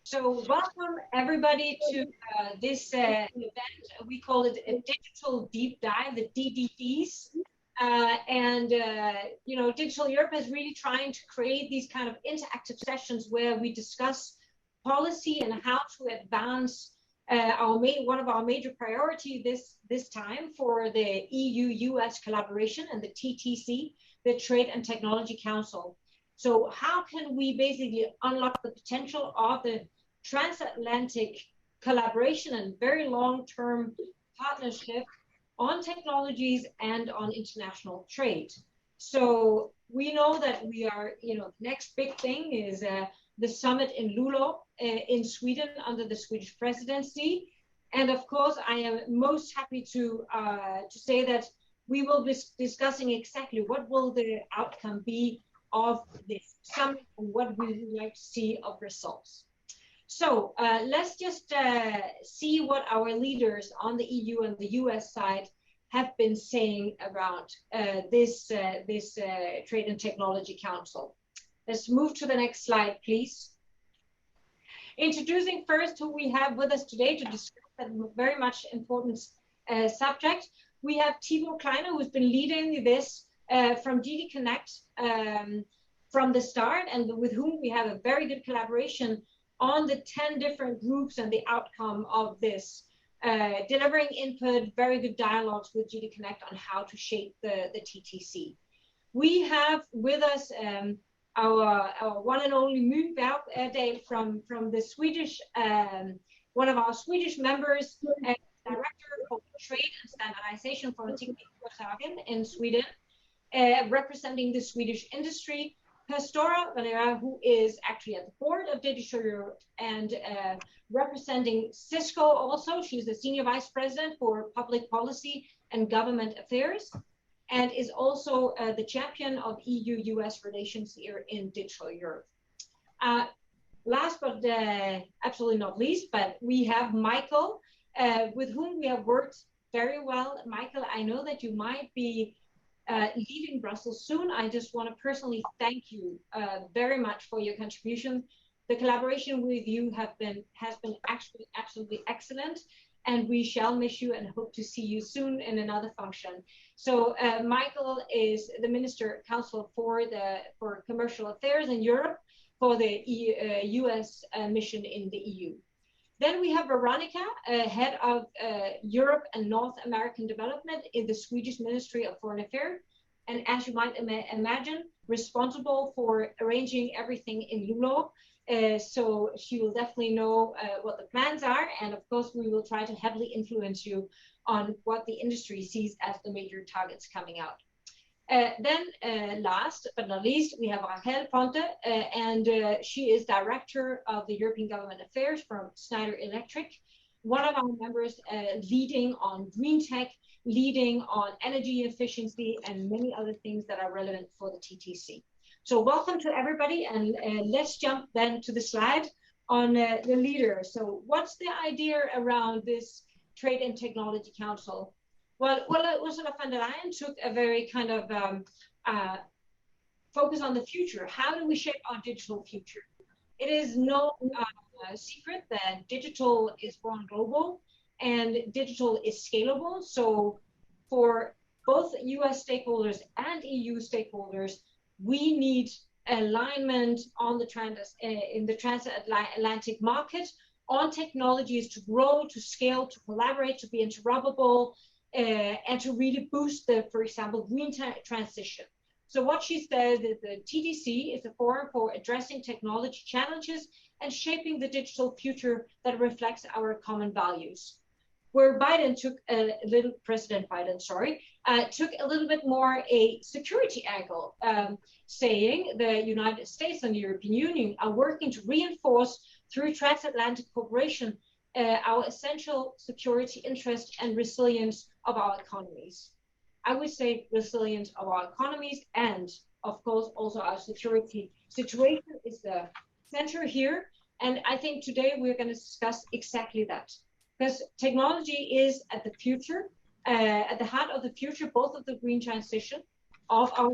So welcome everybody to this event. We call it a Digital Deep Dive, the DDDs. Digital Europe is really trying to create these kind of interactive sessions where we discuss policy and how to advance one of our major priorities this time for the EU-US collaboration and the TTC, the Trade and Technology Council. So how can we basically unlock the potential of the transatlantic collaboration and very long-term partnership on technologies and on international trade? So we know that we are, the next big thing is the summit in Luleå in Sweden under the Swedish presidency. And of course, I am most happy to say that we will be discussing exactly what will the outcome be of this summit and what we would like to see of results. So let's just see what our leaders on the EU and the US side have been saying about this Trade and Technology Council. Let's move to the next slide, please. Introducing first who we have with us today to discuss a very much important subject. We have Tibor Kleiner, who's been leading this from DD Connect from the start, and with whom we have a very good collaboration on the 10 different groups and the outcome of this, delivering input, very good dialogues with GD Connect on how to shape the TTC. We have with us our one and only My Bergdahl from the Swedish, one of our Swedish members, Director for Trade and Standardization for Teknikföretagen in Sweden, representing the Swedish industry. Pastora Valera, who is actually at the board of Digital Europe and representing Cisco also. She's the Senior Vice President for Public Policy and Government Affairs, and is also the champion of EU-US relations here in Digital Europe. Last but absolutely not least, but we have Michael, with whom we have worked very well. Michael, I know that you might be leaving Brussels soon. I just want to personally thank you very much for your contribution. The collaboration with you has been actually absolutely excellent, and we shall miss you and hope to see you soon in another function. So Michael is the Minister Council for Commercial Affairs in Europe for the US mission in the EU. Then we have Veronica, head of Europe and North American Development in the Swedish Ministry of Foreign Affairs. And as you might imagine, responsible for arranging everything in Luleå. So she will definitely know what the plans are. And of course, we will try to heavily influence you on what the industry sees as the major targets coming out. Last but not least, we have Rachel Ponte, and she is Director of the European Government Affairs from Schneider Electric, one of our members leading on green tech, leading on energy efficiency, and many other things that are relevant for the TTC. So welcome to everybody, and let's jump then to the slide on the leader. So what's the idea around this Trade and Technology Council? Well, Ursula von der Leyen took a very kind of focus on the future. How do we shape our digital future? It is no secret that digital is born global and digital is scalable. So for both US stakeholders and EU stakeholders, we need alignment on the in the transatlantic market on technologies to grow, to scale, to collaborate, to be interoperable, and to really boost the, for example, green transition. So what she says is the TDC is a forum for addressing technology challenges and shaping the digital future that reflects our common values. Where Biden took President Biden, took a little bit more a security angle, saying the United States and the European Union are working to reinforce through transatlantic cooperation our essential security interest and resilience of our economies. I would say resilience of our economies, and of course also our security situation is the center here. And I think today we're going to discuss exactly that, because technology is at the future, at the heart of the future, both of the green transition, of our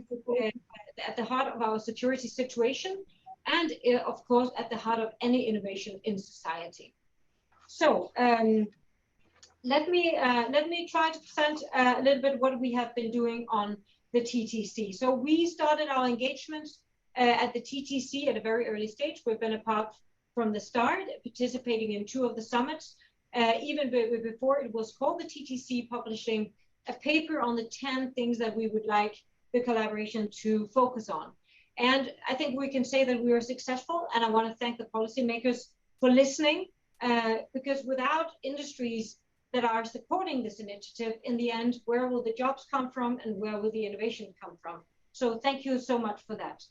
at the heart of our security situation, and of course at the heart of any innovation in society. So let me try to present a little bit what we have been doing on the TTC. So we started our engagement at the TTC at a very early stage. We've been a part from the start, participating in 2 of the summits, even before it was called the TTC, publishing a paper on the 10 things that we would like the collaboration to focus on. And I think we can say that we were successful, and I want to thank the policymakers for listening, because without industries that are supporting this initiative, in the end, where will the jobs come from and where will the innovation come from? So thank you so much for that.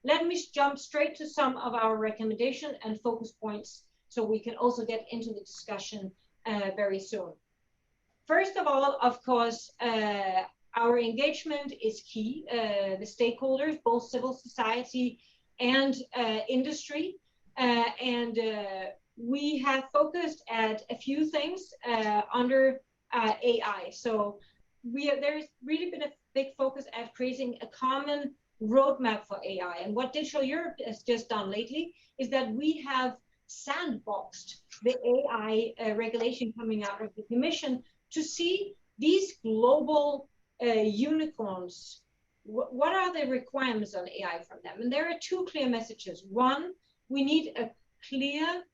Let me jump straight to some of our recommendations and focus points so we can also get into the discussion very soon. First of all, of course, our engagement is key. The stakeholders, both civil society and industry, and we have focused at a few things under AI. So there's really been a big focus at creating a common roadmap for AI. And what Digital Europe has just done lately is that we have sandboxed the AI regulation coming out of the Commission to see these global unicorns. What are the requirements on AI from them? And there are 2 clear messages. One, we need a clear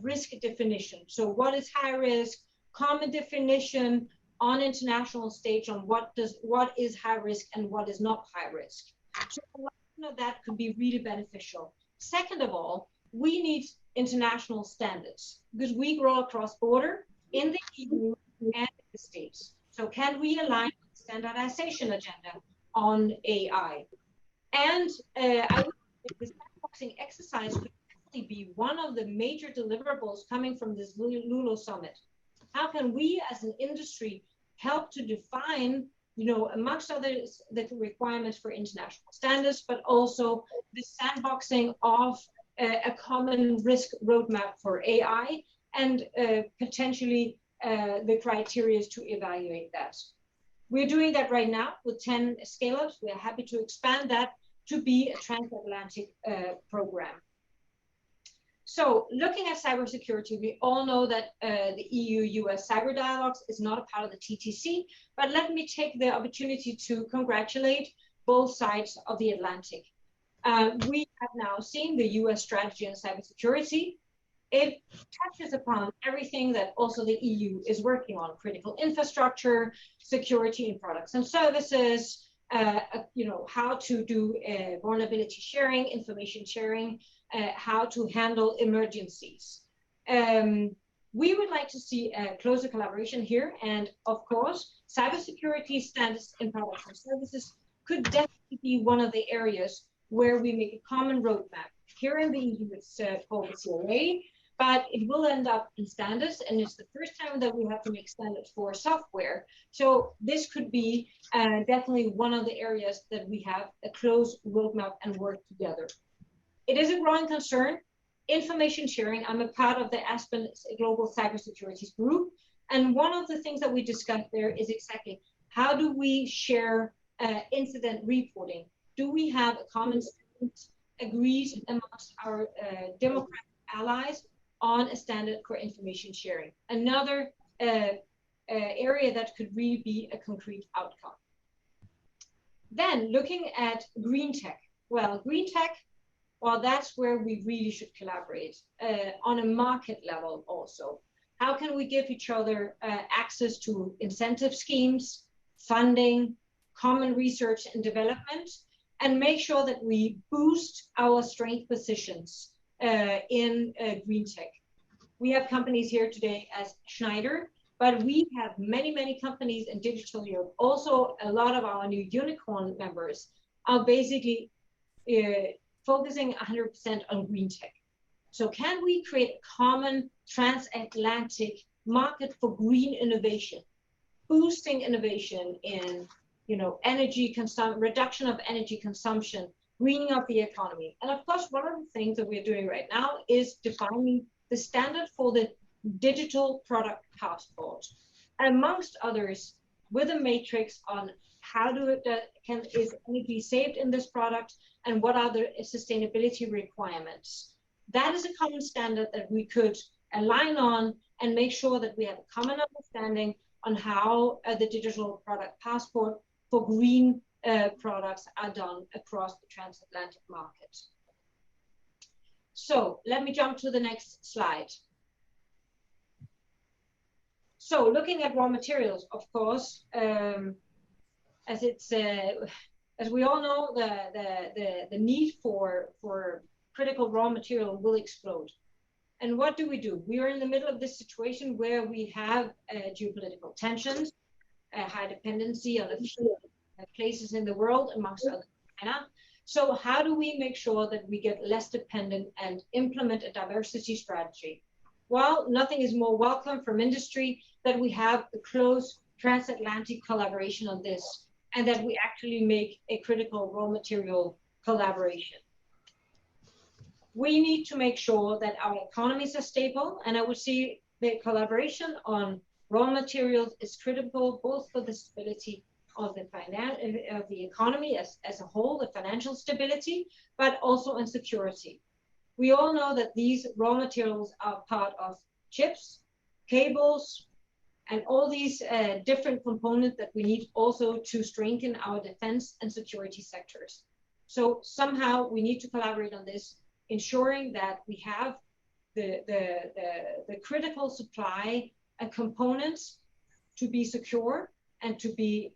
risk definition. So what is high risk, common definition on international stage on what is high risk and what is not high risk. So that could be really beneficial. Second of all, we need international standards because we grow across border in the EU and the States. So can we align with the standardization agenda on AI? And I would say this sandboxing exercise could be one of the major deliverables coming from this Lulo summit. How can we as an industry help to define, amongst others, the requirements for international standards, but also the sandboxing of a common risk roadmap for AI and potentially the criteria to evaluate that. We're doing that right now with 10 scale-ups. We're happy to expand that to be a transatlantic program. So looking at cybersecurity, we all know that the EU-US cyber dialogues is not a part of the TTC, but let me take the opportunity to congratulate both sides of the Atlantic. We have now seen the US strategy on cybersecurity. It touches upon everything that also the EU is working on: critical infrastructure, security in products and services, how to do vulnerability sharing, information sharing, how to handle emergencies. We would like to see a closer collaboration here, and of course, cybersecurity standards in products and services could definitely be one of the areas where we make a common roadmap. Here in the EU, it's called the CRA, but it will end up in standards, and it's the first time that we have to make standards for software. So this could be definitely one of the areas that we have a close roadmap and work together. It is a growing concern. Information sharing. I'm a part of the Aspen Global Cybersecurity Group, and one of the things that we discussed there is exactly how do we share incident reporting? Do we have a common standard agreed amongst our democratic allies on a standard for information sharing? Another area that could really be a concrete outcome. Then looking at green tech. Well, green tech, well, that's where we really should collaborate on a market level also. How can we give each other access to incentive schemes, funding, common research and development, and make sure that we boost our strength positions in green tech? We have companies here today as Schneider, but we have many, many companies in Digital Europe. Also, a lot of our new unicorn members are basically focusing 100% on green tech. So can we create a common transatlantic market for green innovation, boosting innovation in energy consumption, reduction of energy consumption, greening up the economy? And of course, one of the things that we're doing right now is defining the standard for the digital product passport, amongst others, with a matrix on how is energy saved in this product, and what are the sustainability requirements. That is a common standard that we could align on and make sure that we have a common understanding on how the digital product passport for green products are done across the transatlantic market. So let me jump to the next slide. So looking at raw materials, of course, as we all know, the need for critical raw material will explode. And what do? We are in the middle of this situation where we have geopolitical tensions, high dependency on a few places in the world, amongst others, China. So how do we make sure that we get less dependent and implement a diversity strategy? Well, nothing is more welcome from industry that we have a close transatlantic collaboration on this, and that we actually make a critical raw material collaboration. We need to make sure that our economies are stable, and I would see the collaboration on raw materials is critical both for the stability of the economy as a whole, the financial stability, but also in security. We all know that these raw materials are part of chips, cables, and all these different components that we need also to strengthen our defense and security sectors. So somehow we need to collaborate on this, ensuring that we have the critical supply and components to be secure and to be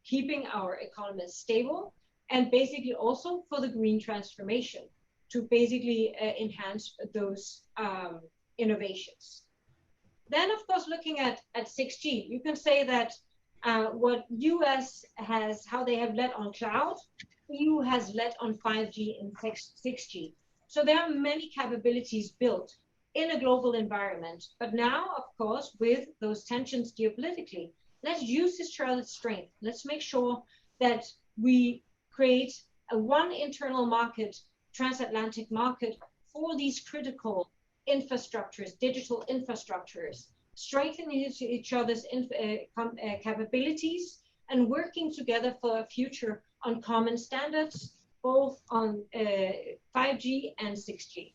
keeping our economy stable, and basically also for the green transformation to basically enhance those innovations. Then, of course, looking at 6G, you can say that what US has, how they have led on cloud, EU has led on 5G and 6G. So there are many capabilities built in a global environment. But now, of course, with those tensions geopolitically, let's use each other's strength. Let's make sure that we create one internal market, transatlantic market, for these critical infrastructures, digital infrastructures, strengthening each other's capabilities, and working together for a future on common standards, both on 5G and 6G.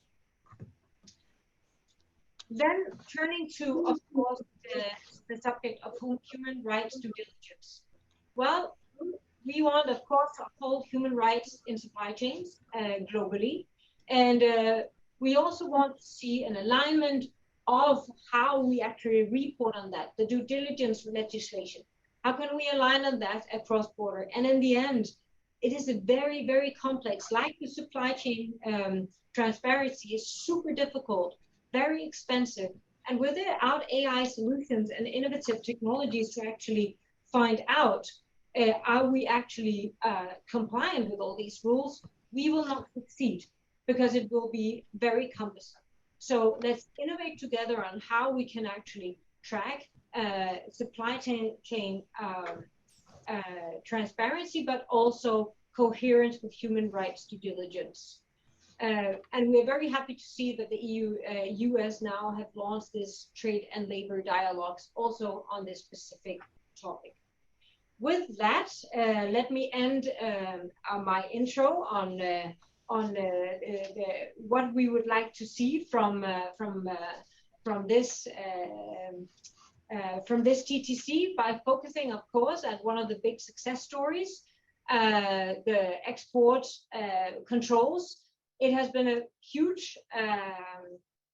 Then turning to, of course, the subject of human rights due diligence. Well, we want, of course, to uphold human rights in supply chains globally. And we also want to see an alignment of how we actually report on that, the due diligence legislation. How can we align on that across border? And in the end, it is a very, very complex, like the supply chain transparency is super difficult, very expensive. And without AI solutions and innovative technologies to actually find out, are we actually compliant with all these rules, we will not succeed because it will be very cumbersome. So let's innovate together on how we can actually track supply chain transparency, but also coherence with human rights due diligence. And we're very happy to see that the EU, US now have launched this trade and labor dialogues also on this specific topic. With that, let me end my intro on what we would like to see from this TTC by focusing, of course, at one of the big success stories, the export controls. It has been a huge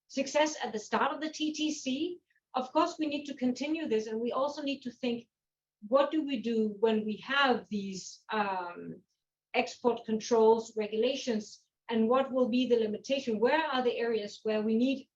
success at the start of the TTC. Of course, we need to continue this, and we also need to think, what do we do when we have these export controls regulations, and what will be the limitation? Where are the areas where we need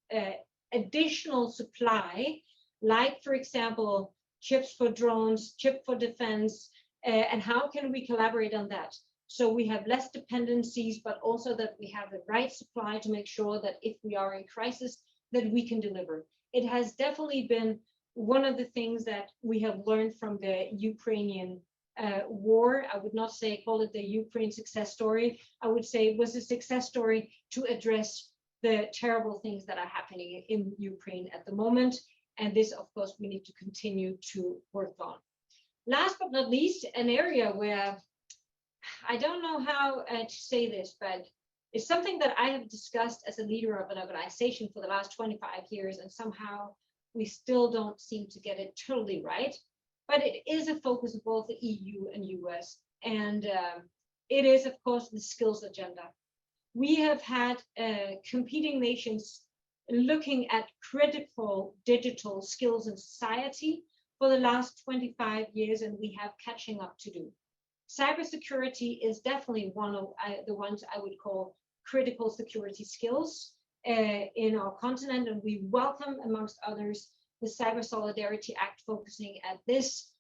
additional supply, like, for example, chips for drones, chip for defense, and how can we collaborate on that? So we have less dependencies, but also that we have the right supply to make sure that if we are in crisis, that we can deliver. It has definitely been one of the things that we have learned from the Ukrainian war. I would not say call it the Ukraine success story. I would say it was a success story to address the terrible things that are happening in Ukraine at the moment. And this, of course, we need to continue to work on. Last but not least, an area where I don't know how to say this, but it's something that I have discussed as a leader of an organization for the last 25 years, and somehow we still don't seem to get it totally right. But it is a focus of both the EU and US, and it is, of course, the skills agenda. We have had competing nations looking at critical digital skills in society for the last 25 years, and we have catching up to do. Cybersecurity is definitely one of the ones I would call critical security skills in our continent, and we welcome, amongst others, the Cyber Solidarity Act focusing at this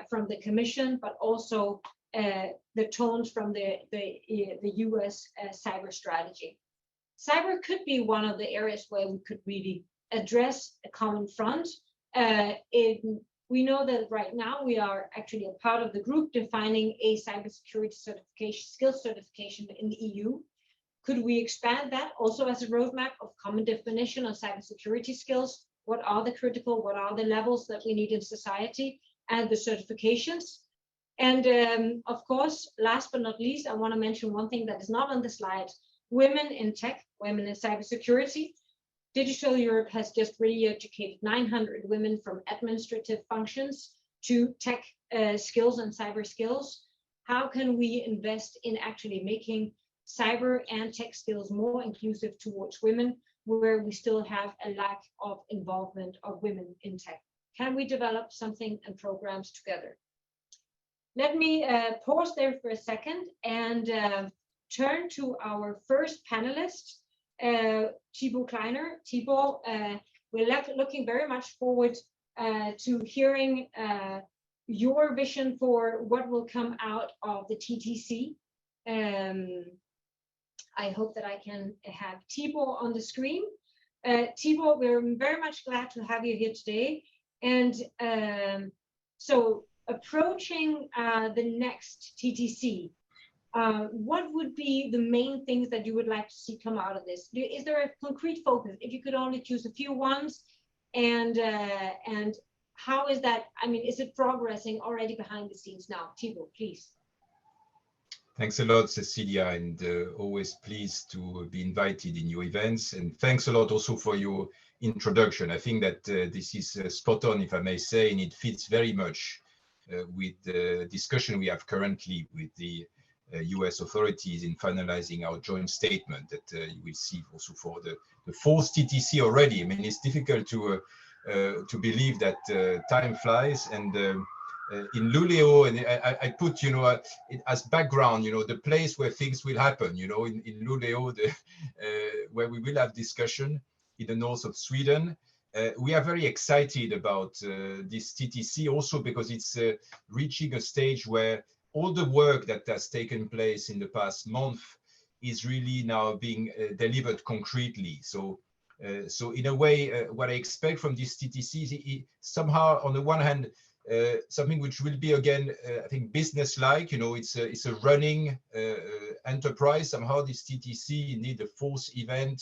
from the Commission, but also the tones from the US cyber strategy. Cyber could be one of the areas where we could really address a common front. We know that right now we are actually a part of the group defining a cybersecurity certification, skills certification in the EU. Could we expand that also as a roadmap of common definition of cybersecurity skills? What are the critical, what are the levels that we need in society, and the certifications? And of course, last but not least, I want to mention one thing that is not on the slide: women in tech, women in cybersecurity. Digital Europe has just re-educated 900 women from administrative functions to tech skills and cyber skills. How can we invest in actually making cyber and tech skills more inclusive towards women, where we still have a lack of involvement of women in tech? Can we develop something and programs together? Let me pause there for a second and turn to our first panelist, Thibaut Kleiner. Thibaut, we're looking very much forward to hearing your vision for what will come out of the TTC. I hope that I can have Thibaut on the screen. Thibaut, we're very much glad to have you here today. And so approaching the next TTC, what would be the main things that you would like to see come out of this? Is there a concrete focus? If you could only choose a few ones, and how is that? I mean, is it progressing already behind the scenes now? Thibaut, please. Thanks a lot, Cecilia, and always pleased to be invited in your events. And thanks a lot also for your introduction. I think that this is spot on, if I may say, and it fits very much with the discussion we have currently with the US authorities in finalizing our joint statement that you will see also for the fourth TTC already. I mean, it's difficult to believe that time flies, and in Luleå, and I put, as background, the place where things will happen, in Luleå, where we will have discussion in the north of Sweden. We are very excited about this TTC also because it's reaching a stage where all the work that has taken place in the past month is really now being delivered concretely. So in a way, what I expect from this TTC is somehow, on the one hand, something which will be again, I think, business-like. It's a running enterprise. Somehow, this TTC need the fourth event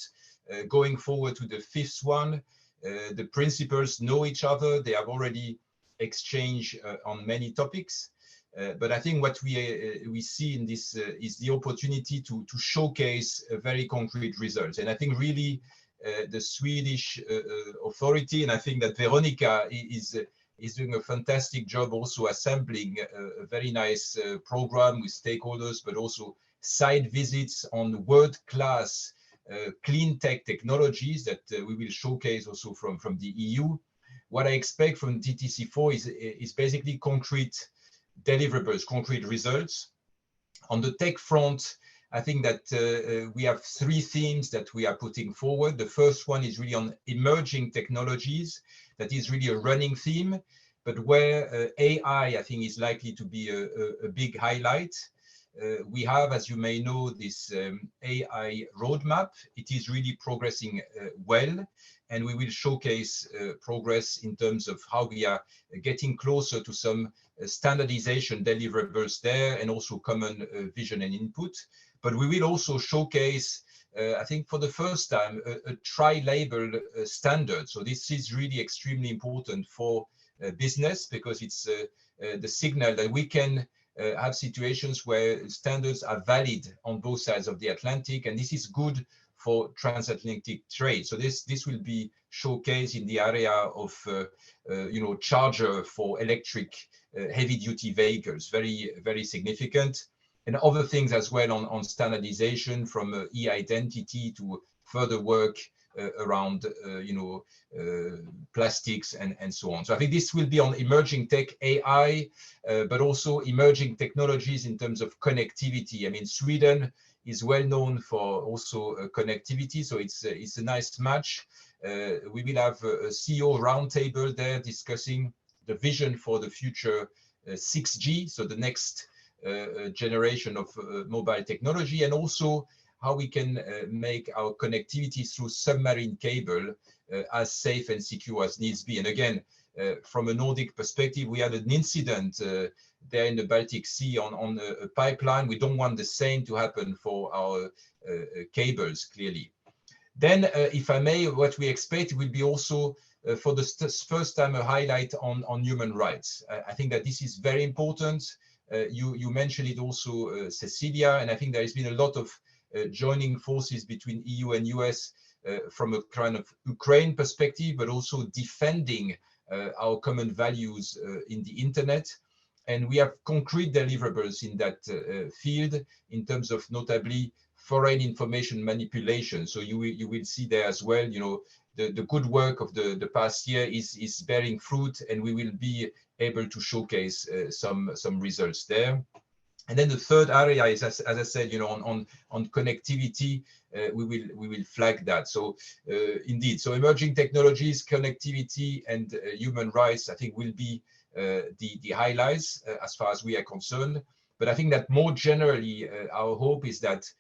going forward to the fifth one. The principals know each other. They have already exchanged on many topics. But I think what we see in this is the opportunity to showcase very concrete results. And I think really the Swedish authority, and I think that Veronica is doing a fantastic job also assembling a very nice program with stakeholders, but also site visits on world-class clean tech technologies that we will showcase also from the EU. What I expect from TTC4 is basically concrete deliverables, concrete results. On the tech front, I think that we have three themes that we are putting forward. The first one is really on emerging technologies. That is really a running theme, but where AI, I think, is likely to be a big highlight. We have, as you may know, this AI roadmap. It is really progressing well, and we will showcase progress in terms of how we are getting closer to some standardization deliverables there, and also common vision and input. But we will also showcase, I think for the first time, a tri-label standard. So this is really extremely important for business, because it's the signal that we can have situations where standards are valid on both sides of the Atlantic, and this is good for transatlantic trade. So this will be showcased in the area of charger for electric heavy-duty vehicles, very significant, and other things as well on standardization from e-identity to further work around plastics and so on. So I think this will be on emerging tech, AI, but also emerging technologies in terms of connectivity. I mean, Sweden is well known for also connectivity, so it's a nice match. We will have a CEO roundtable there discussing the vision for the future 6G, so the next generation of mobile technology, and also how we can make our connectivity through submarine cable as safe and secure as needs be. And again, from a Nordic perspective, we had an incident there in the Baltic Sea on a pipeline. We don't want the same to happen for our cables, clearly. Then, if I may, what we expect will be also for the first time a highlight on human rights. I think that this is very important. You mentioned it also, Cecilia, and I think there has been a lot of joining forces between EU and US from a kind of Ukraine perspective, but also defending our common values in the internet. And we have concrete deliverables in that field in terms of notably foreign information manipulation. So you will see there as well, the good work of the past year is bearing fruit, and we will be able to showcase some results there. And then the third area is, as I said, on connectivity, we will flag that. So indeed, so emerging technologies, connectivity, and human rights, I think, will be the highlights as far as we are concerned. But I think that more generally, our hope is that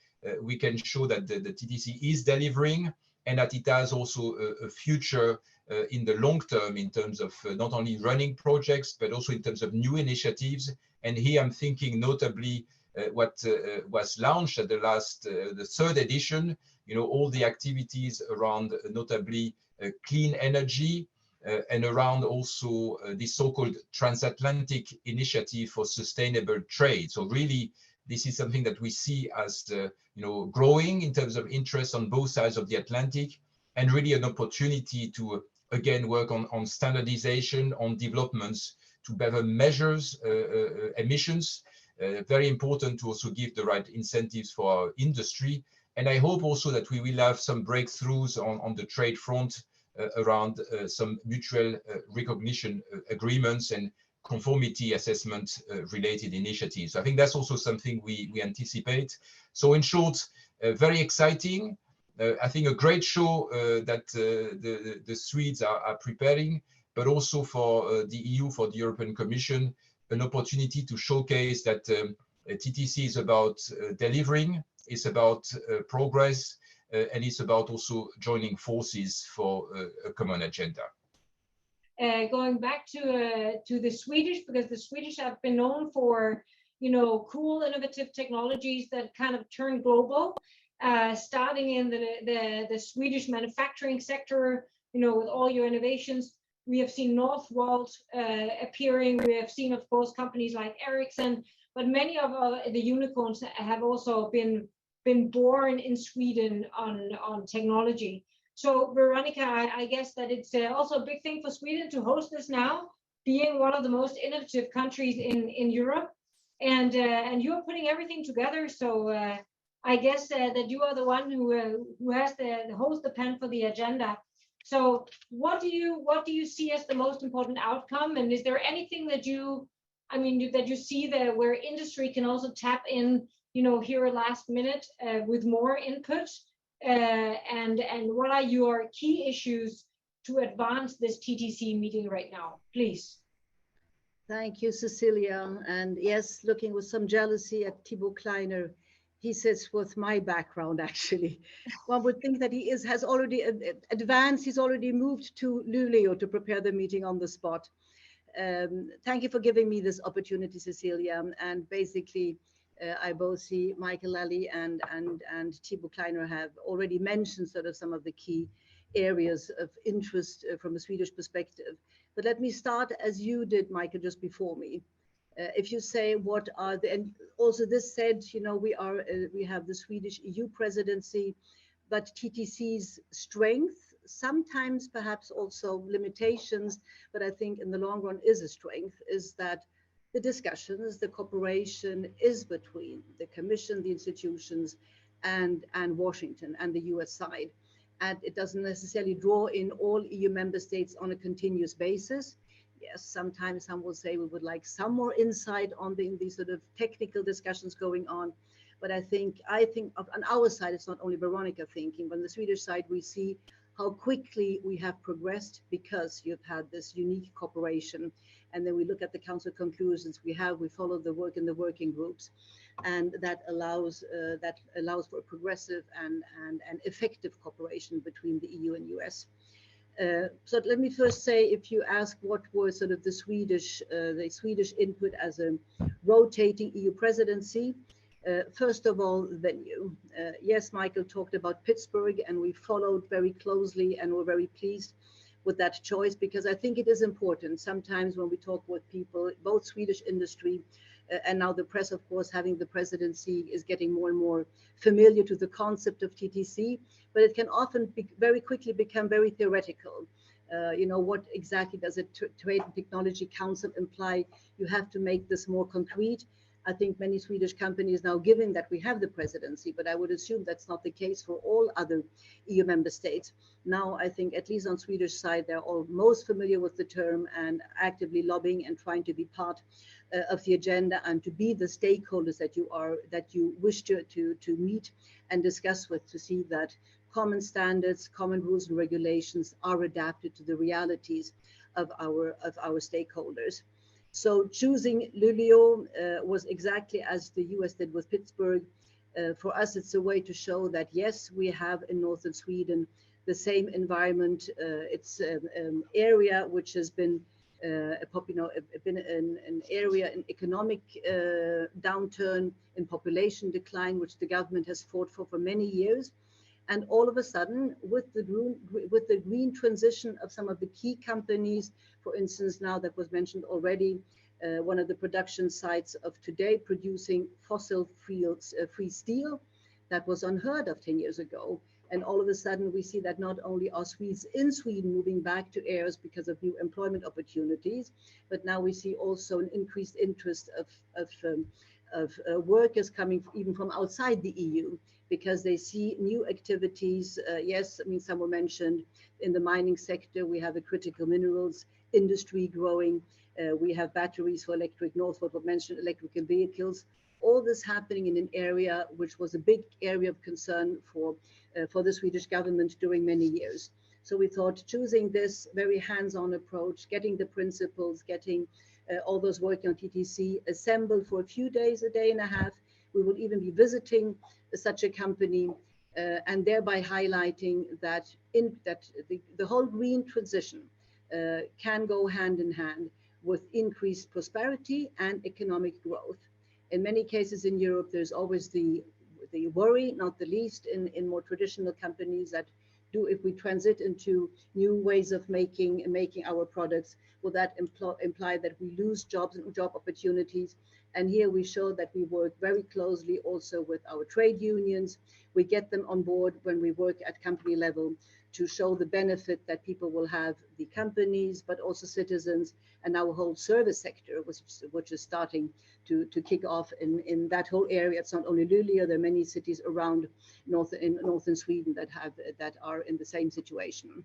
we can show that the TTC is delivering, and that it has also a future in the long term in terms of not only running projects, but also in terms of new initiatives. And here I'm thinking notably what was launched at the third edition, all the activities around notably clean energy and around also the so-called transatlantic initiative for sustainable trade. So really, this is something that we see as growing in terms of interest on both sides of the Atlantic, and really an opportunity to again work on standardization, on developments to better measures emissions. Very important to also give the right incentives for our industry. And I hope also that we will have some breakthroughs on the trade front around some mutual recognition agreements and conformity assessment related initiatives. I think that's also something we anticipate. So in short, very exciting. I think a great show that the Swedes are preparing, but also for the EU, for the European Commission, an opportunity to showcase that TTC is about delivering, it's about progress, and it's about also joining forces for a common agenda. Going back to the Swedish, because the Swedish have been known for, cool, innovative technologies that kind of turn global. Starting in the Swedish manufacturing sector, with all your innovations. We have seen Northvolt appearing. We have seen, of course, companies like Ericsson, but many of the unicorns have also been born in Sweden on technology. So Veronica, I guess that it's also a big thing for Sweden to host this now, being one of the most innovative countries in Europe, and you are putting everything together. So I guess that you are the one who has holds the pen for the agenda. So what do you see as the most important outcome? And is there anything that you see there where industry can also tap in, here last minute with more input? And what are your key issues to advance this TTC meeting right now, please? Thank you, Cecilia. And yes, looking with some jealousy at Thibaut Kleiner. He sits with my background, actually. One would think that he has already advanced. He's already moved to Luleå to prepare the meeting on the spot. Thank you for giving me this opportunity, Cecilia. And basically, I both see Michael Lally and Thibaut Kleiner have already mentioned sort of some of the key areas of interest from a Swedish perspective. But let me start as you did, Michael, just before me. If you say what are the, and also this said, you know, we have the Swedish EU presidency, but TTC's strength, sometimes perhaps also limitations, but I think in the long run is a strength, is that the discussions, the cooperation is between the Commission, the institutions, and Washington and the US side. And it doesn't necessarily draw in all EU member states on a continuous basis. Yes, sometimes some will say we would like some more insight on the sort of technical discussions going on. But I think on our side, it's not only Veronica thinking, but on the Swedish side, we see how quickly we have progressed because you've had this unique cooperation. And then we look at the council conclusions we follow the work in the working groups, and that allows for progressive and effective cooperation between the EU and US. So let me first say, if you ask what was sort of the Swedish input as a rotating EU presidency, first of all, venue. Yes, Michael talked about Pittsburgh, and we followed very closely and were very pleased with that choice, because I think it is important. Sometimes when we talk with people, both Swedish industry and now the press, of course, having the presidency is getting more and more familiar to the concept of TTC, but it can often very quickly become very theoretical. You know, what exactly does a Trade and Technology Council imply? You have to make this more concrete. I think many Swedish companies now, given that we have the presidency, but I would assume that's not the case for all other EU member states. Now, I think at least on Swedish side, they're all most familiar with the term and actively lobbying and trying to be part of the agenda and to be the stakeholders that you wish to meet and discuss with, to see that common standards, common rules and regulations are adapted to the realities of our stakeholders. So choosing Luleå was exactly as the US did with Pittsburgh. For us, it's a way to show that, yes, we have in northern Sweden the same environment. It's an area which has been been an area in economic downturn, in population decline, which the government has fought for many years. And all of a sudden, with the green transition of some of the key companies, for instance, now that was mentioned already, one of the production sites of today producing fossil-free steel, that was unheard of 10 years ago. And all of a sudden, we see that not only are Swedes in Sweden moving back to areas because of new employment opportunities, but now we see also an increased interest of workers coming even from outside the EU, because they see new activities. Yes, I mean, some were mentioned in the mining sector. We have a critical minerals industry growing. We have batteries for electric, Northvolt mentioned electrical vehicles. All this happening in an area which was a big area of concern for the Swedish government during many years. So we thought choosing this very hands-on approach, getting the principles, getting all those working on TTC assembled for a few days, a day and a half. We will even be visiting such a company and thereby highlighting that the whole green transition can go hand in hand with increased prosperity and economic growth. In many cases in Europe, there's always the worry, not the least in more traditional companies, that if we transit into new ways of making our products, will that imply that we lose jobs and job opportunities? And here we show that we work very closely also with our trade unions. We get them on board when we work at company level to show the benefit that people will have, the companies, but also citizens, and our whole service sector, which is starting to kick off in that whole area. It's not only Luleå, there are many cities around northern Sweden that are in the same situation.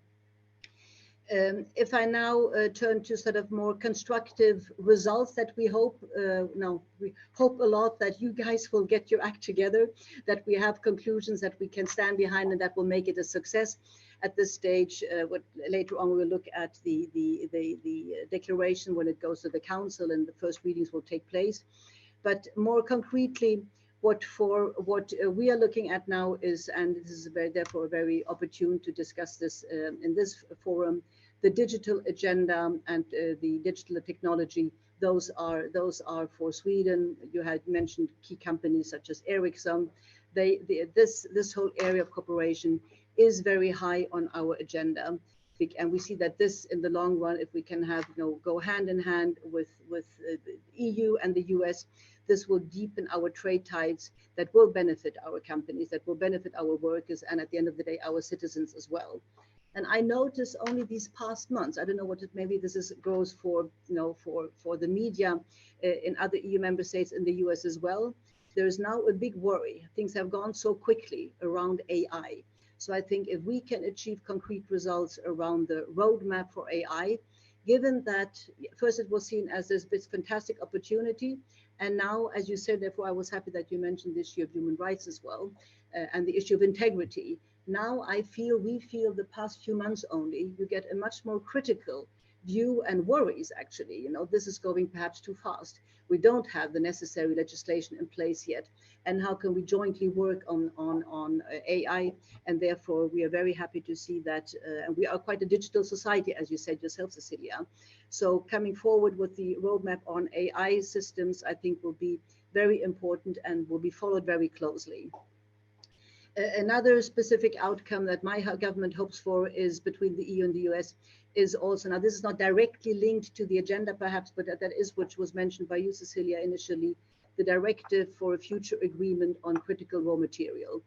If I now turn to sort of more constructive results that we hope a lot that you guys will get your act together, that we have conclusions that we can stand behind and that will make it a success. At this stage, later on we will look at the declaration when it goes to the council and the first readings will take place. But more concretely, what we are looking at now is, and this is therefore very opportune to discuss this in this forum, the digital agenda and the digital technology. Those are for Sweden. You had mentioned key companies such as Ericsson. This whole area of cooperation is very high on our agenda. and we see that this, in the long run, if we can have, go hand in hand with the EU and the US, this will deepen our trade ties that will benefit our companies, that will benefit our workers, and at the end of the day, our citizens as well. And I notice only these past months, I don't know what it, maybe this is goes for, for the media in other EU member states, in the US as well. There is now a big worry. Things have gone so quickly around AI. So I think if we can achieve concrete results around the roadmap for AI, given that first it was seen as this fantastic opportunity, and now, as you said, therefore I was happy that you mentioned the issue of human rights as well, and the issue of integrity. Now we feel the past few months only, you get a much more critical view and worries, actually. This is going perhaps too fast. We don't have the necessary legislation in place yet. And how can we jointly work on AI? And therefore, we are very happy to see that, and we are quite a digital society, as you said yourself, Cecilia. So coming forward with the roadmap on AI systems, I think will be very important and will be followed very closely. Another specific outcome that my government hopes for is between the EU and the US is also, now this is not directly linked to the agenda perhaps, but that is which was mentioned by you, Cecilia, initially, the directive for a future agreement on critical raw material.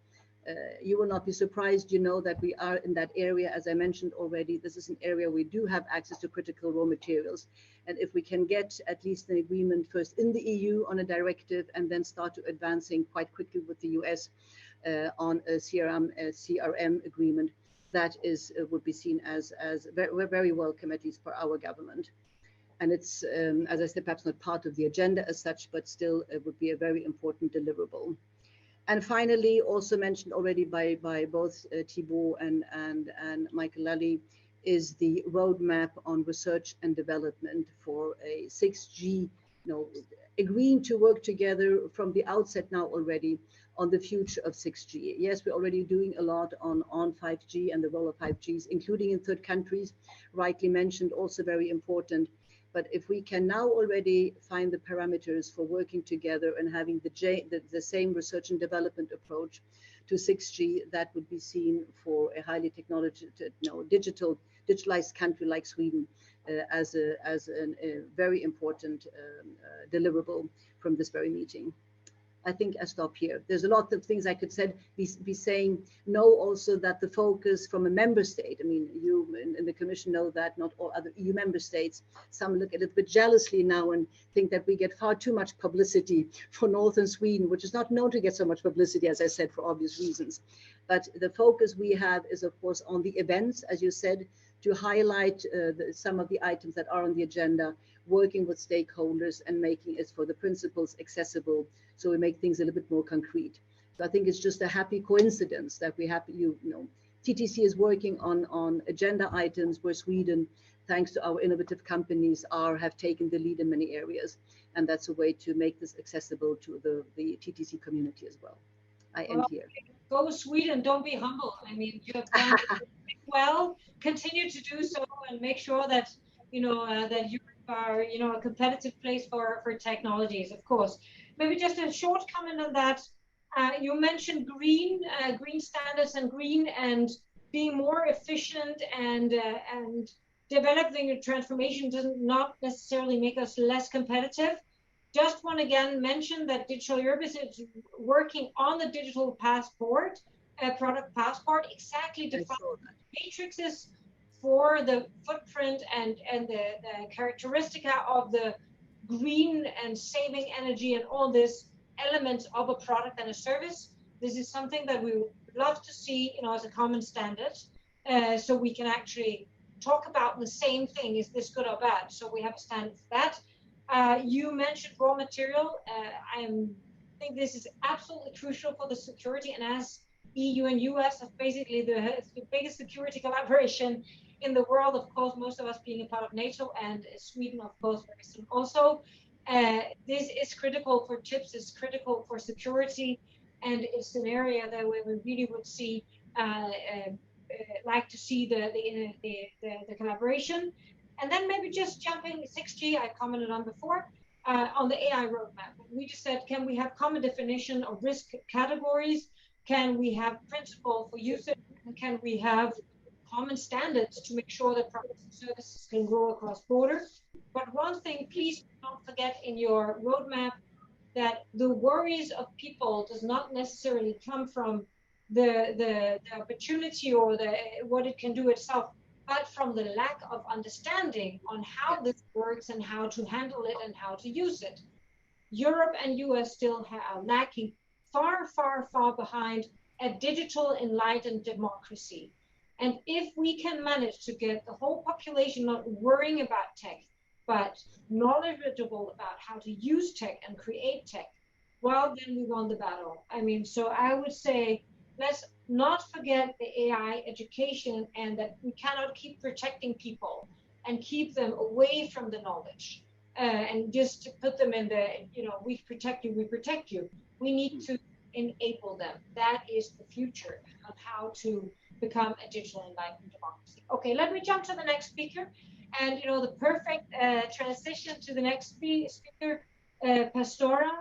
You will not be surprised, that we are in that area. As I mentioned already, this is an area we do have access to critical raw materials. And if we can get at least an agreement first in the EU on a directive and then start to advancing quite quickly with the US on a CRM agreement, that would be seen as very, very welcome, at least for our government. And it's, as I said, perhaps not part of the agenda as such, but still it would be a very important deliverable. And finally, also mentioned already by both Thibaut and Michael Lally, is the roadmap on research and development for a 6G, agreeing to work together from the outset now already on the future of 6G. Yes, we're already doing a lot on 5G and the role of 5Gs, including in third countries, rightly mentioned, also very important. But if we can now already find the parameters for working together and having the same research and development approach to 6G, that would be seen for a highly digitalized country like Sweden as a very important deliverable from this very meeting. I think I stop here. There's a lot of things I could be saying. Know also that the focus from a member state, I mean, you in the Commission know that not all other EU member states, some look a little bit jealously now and think that we get far too much publicity for northern Sweden, which is not known to get so much publicity, as I said, for obvious reasons. But the focus we have is, of course, on the events, as you said, to highlight some of the items that are on the agenda, working with stakeholders and making it for the principles accessible, so we make things a little bit more concrete. So I think it's just a happy coincidence that we have, TTC is working on agenda items where Sweden, thanks to our innovative companies, have taken the lead in many areas. And that's a way to make this accessible to the TTC community as well. I end here. Go Sweden, don't be humble. I mean, you have done well, continue to do so and make sure that, that you are, a competitive place for technologies, of course. Maybe just a short comment on that. You mentioned green standards and green and being more efficient and developing a transformation does not necessarily make us less competitive. Just want to again mention that Digital Europe is working on the digital passport, product passport, exactly defining matrices for the footprint and the characteristic of the green and saving energy and all this elements of a product and a service. This is something that we would love to see, as a common standard, so we can actually talk about the same thing. Is this good or bad? So we have a standard for that. You mentioned raw material. I think this is absolutely crucial for the security, and as EU and US are basically the biggest security collaboration in the world, of course, most of us being a part of NATO, and Sweden, of course, very soon also. This is critical for chips, it's critical for security, and it's an area that we really would see, like to see the collaboration. And then maybe just jumping 6G, I commented on before, on the AI roadmap. We just said, can we have common definition of risk categories? Can we have principle for usage? Can we have common standards to make sure that products and services can grow across borders. But one thing, please don't forget in your roadmap that the worries of people does not necessarily come from the opportunity or the what it can do itself, but from the lack of understanding on how this works and how to handle it and how to use it. Europe and US still are lacking far, far, far behind a digital enlightened democracy. And if we can manage to get the whole population not worrying about tech, but knowledgeable about how to use tech and create tech, well, then we won the battle. I mean, so I would say, let's not forget the AI education and that we cannot keep protecting people and keep them away from the knowledge and just to put them in the, we protect you, we protect you. We need to enable them. That is the future of how to become a digital enlightened democracy. Okay, let me jump to the next speaker. And, the perfect transition to the next speaker, Pastora,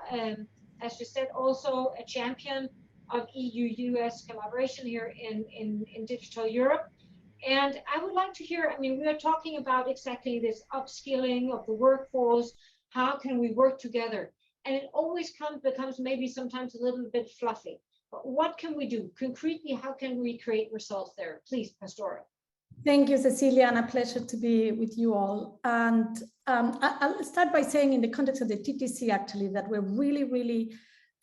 as you said, also a champion of EU-US collaboration here in Digital Europe. And I would like to hear, we are talking about exactly this upskilling of the workforce. How can we work together? And it always becomes maybe sometimes a little bit fluffy. But what can we do? Concretely, how can we create results there? Please, Pastora. Thank you, Cecilia, and a pleasure to be with you all. And I'll start by saying in the context of the TTC, actually, that we're really, really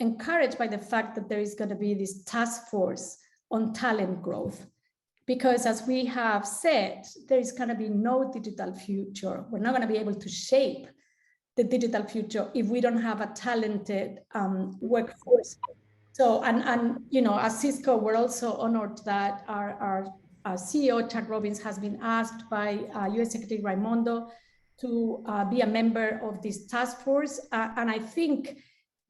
encouraged by the fact that there is going to be this task force on talent growth. Because as we have said, there is going to be no digital future. We're not going to be able to shape the digital future if we don't have a talented workforce. So, and as Cisco, we're also honored that our CEO, Chuck Robbins, has been asked by US Secretary Raimondo to be a member of this task force. And I think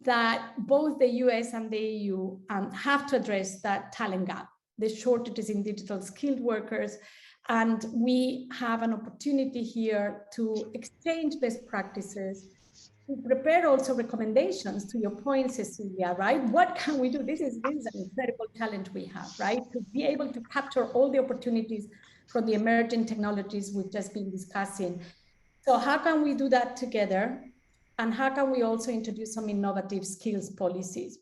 that both the US and the EU have to address that talent gap, the shortages in digital skilled workers. And we have an opportunity here to exchange best practices, to prepare also recommendations, to your point, Cecilia, right? What can we do? This is an incredible challenge we have, right? To be able to capture all the opportunities from the emerging technologies we've just been discussing. So how can we do that together? And how can we also introduce some innovative skills policies?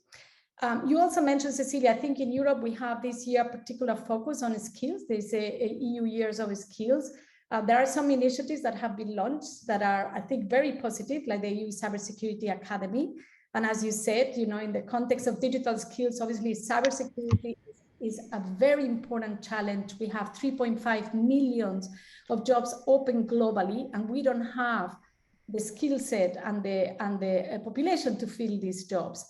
You also mentioned, Cecilia, I think in Europe, we have this year particular focus on skills. There's a EU Years of Skills. There are some initiatives that have been launched that are, I think, very positive, like the EU Cybersecurity Academy. And as you said, in the context of digital skills, obviously cybersecurity is a very important challenge. We have 3.5 million of jobs open globally, and we don't have the skill set and the population to fill these jobs.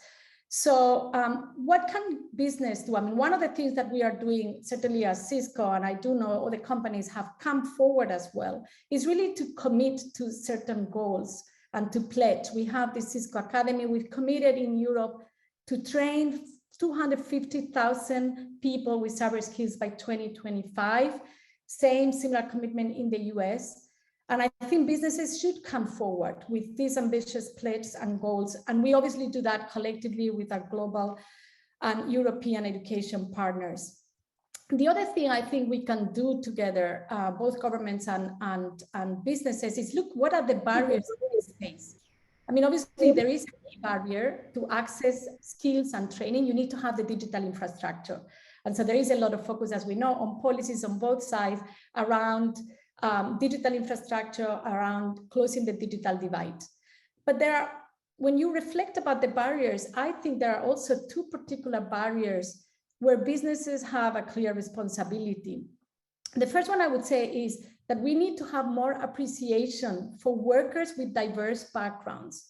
So what can business do? One of the things that we are doing, certainly as Cisco, and I do know other companies have come forward as well, is really to commit to certain goals and to pledge. We have the Cisco Academy. We've committed in Europe to train 250,000 people with cyber skills by 2025. Similar commitment in the US. And I think businesses should come forward with these ambitious pledges and goals. And we obviously do that collectively with our global and European education partners. The other thing I think we can do together, both governments and businesses, is look, what are the barriers in this space? Obviously there is a barrier to access skills and training. You need to have the digital infrastructure. And so there is a lot of focus, as we know, on policies on both sides around digital infrastructure, around closing the digital divide. But when you reflect about the barriers, I think there are also two particular barriers where businesses have a clear responsibility. The first one I would say is that we need to have more appreciation for workers with diverse backgrounds.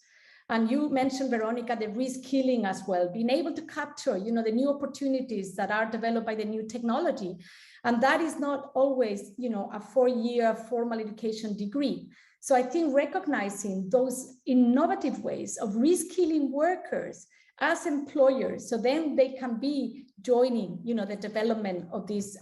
And you mentioned, Veronica, the reskilling as well, being able to capture, the new opportunities that are developed by the new technology. And that is not always, a 4-year formal education degree. So I think recognizing those innovative ways of reskilling workers as employers, so then they can be joining, the development of these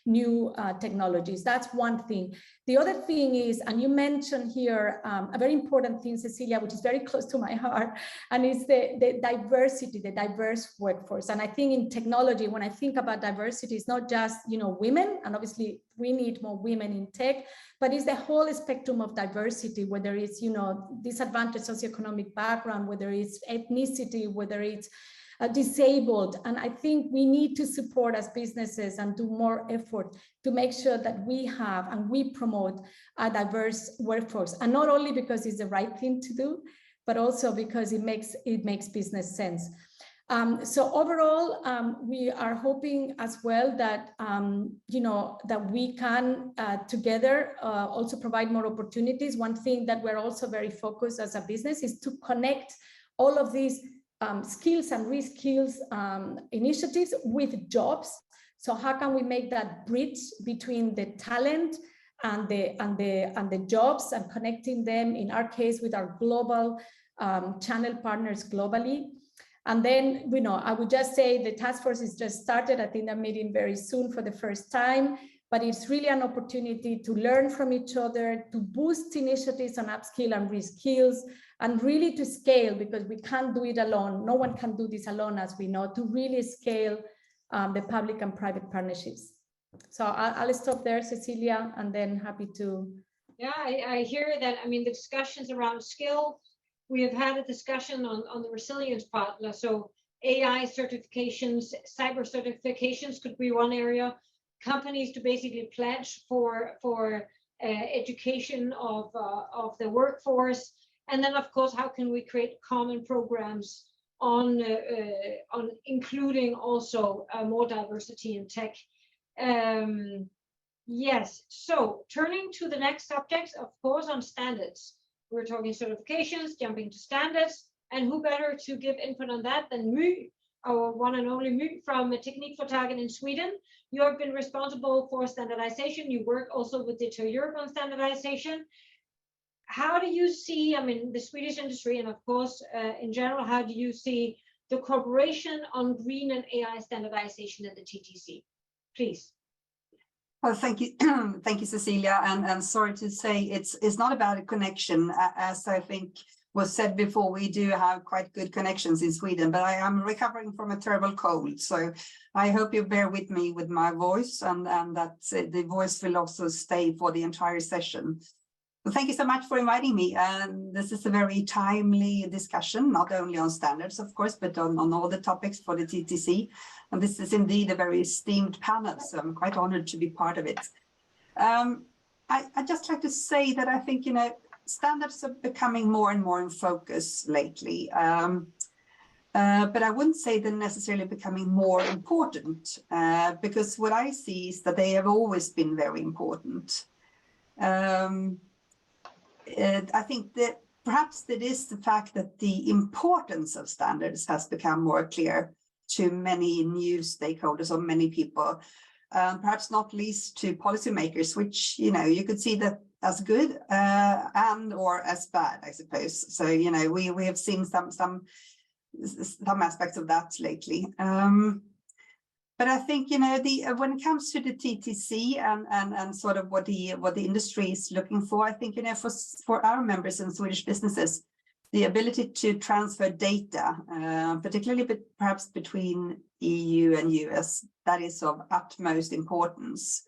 new technologies. That's one thing. The other thing is, and you mentioned here a very important thing, Cecilia, which is very close to my heart, and it's the diversity, the diverse workforce. And I think in technology, when I think about diversity, it's not just, women, and obviously we need more women in tech, but it's the whole spectrum of diversity, whether it's, disadvantaged socioeconomic background, whether it's ethnicity, whether it's disabled. And I think we need to support as businesses and do more effort to make sure that we have and we promote a diverse workforce. And not only because it's the right thing to do, but also because it makes business sense. So overall, we are hoping as well that, that we can together also provide more opportunities. One thing that we're also very focused as a business is to connect all of these skills and reskills initiatives with jobs. So how can we make that bridge between the talent and the jobs, and connecting them, in our case, with our global channel partners globally? And then, I would just say the task force is just started. I think they're meeting very soon for the first time, but it's really an opportunity to learn from each other, to boost initiatives on upskill and reskills, and really to scale, because we can't do it alone. No one can do this alone, as we know, to really scale the public and private partnerships. So I'll stop there, Cecilia, and then happy to. Yeah, I hear that. I mean, the discussions around skill, we have had a discussion on the resilience part. So AI certifications, cyber certifications could be one area. Companies to basically pledge for education of the workforce. And then, of course, how can we create common programs on including also more diversity in tech? Yes. So turning to the next subject, of course, on standards. We're talking certifications, jumping to standards, and who better to give input on that than My, our one and only My from Teknikföretagen in Sweden. You have been responsible for standardization. You work also with Digital Europe on standardization. How do you see, the Swedish industry, and of course, in general, how do you see the cooperation on green and AI standardization at the TTC? Please. Well, thank you, thank you, Cecilia. And sorry to say, it's not about a connection, as I think was said before. We do have quite good connections in Sweden, but I am recovering from a terrible cold, so I hope you bear with me with my voice, and that the voice will also stay for the entire session. Well, thank you so much for inviting me. And this is a very timely discussion, not only on standards, of course, but on all the topics for the TTC. And this is indeed a very esteemed panel, so I'm quite honored to be part of it. I just like to say that I think, standards are becoming more and more in focus lately. But I wouldn't say they're necessarily becoming more important, because what I see is that they have always been very important. I think that perhaps it is the fact that the importance of standards has become more clear to many new stakeholders or many people, perhaps not least to policymakers, which, you could see that as good and or as bad, I suppose. So, we have seen some aspects of that lately. But I think, when it comes to the TTC and sort of what the industry is looking for, I think, for our members and Swedish businesses, the ability to transfer data, particularly perhaps between EU and US, that is of utmost importance.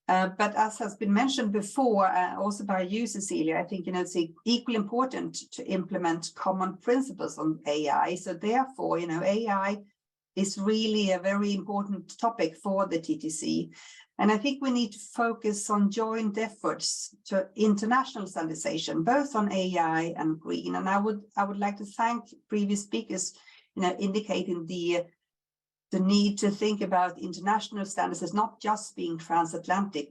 But as has been mentioned before, also by you, Cecilia, I think, it's equally important to implement common principles on AI. So therefore, AI is really a very important topic for the TTC. And I think we need to focus on joint efforts to international standardization, both on AI and green. And I would like to thank previous speakers, indicating the need to think about international standards as not just being transatlantic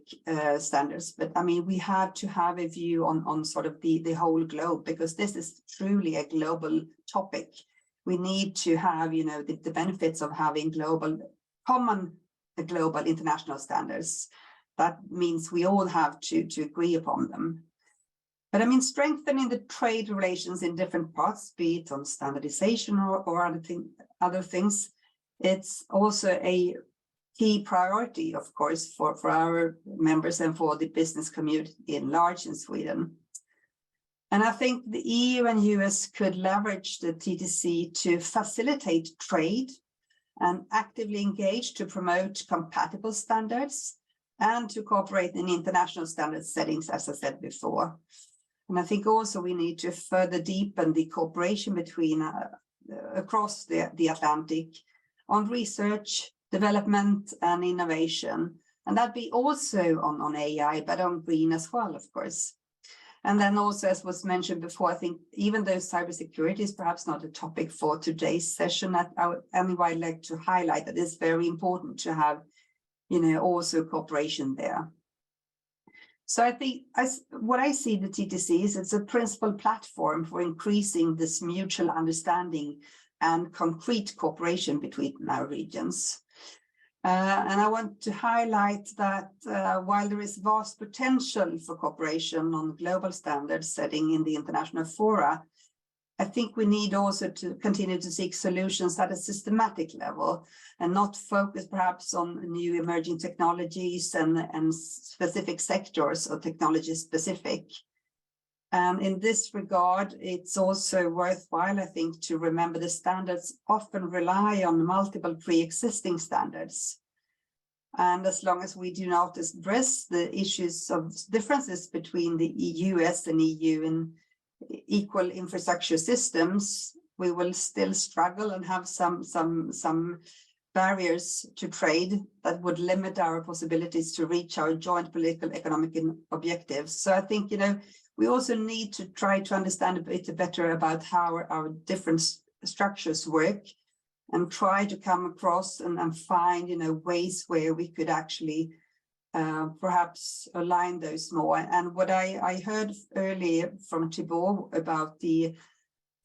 standards, but we have to have a view on sort of the whole globe, because this is truly a global topic. We need to have, the benefits of having common global international standards. That means we all have to agree upon them. But strengthening the trade relations in different parts, be it on standardization or other things, it's also a key priority, of course, for our members and for the business community in large in Sweden. And I think the EU and US could leverage the TTC to facilitate trade and actively engage to promote compatible standards and to cooperate in international standard settings, as I said before. And I think also we need to further deepen the cooperation between across the Atlantic on research, development and innovation. And that be also on AI, but on green as well, of course. And then also, as was mentioned before, I think even though cybersecurity is perhaps not a topic for today's session, I'd like to highlight that it's very important to have, also cooperation there. So I think what I see the TTC is it's a principal platform for increasing this mutual understanding and concrete cooperation between our regions. And I want to highlight that while there is vast potential for cooperation on global standard setting in the international fora, I think we need also to continue to seek solutions at a systematic level and not focus perhaps on new emerging technologies and specific sectors or technology specific. And in this regard, it's also worthwhile, I think, to remember the standards often rely on multiple pre-existing standards. And as long as we do not address the issues of differences between the US and EU in equal infrastructure systems, we will still struggle and have some barriers to trade that would limit our possibilities to reach our joint political economic objectives. So I think, we also need to try to understand a bit better about how our different structures work and try to come across and find, ways where we could actually perhaps align those more. And what I heard earlier from Thibault about the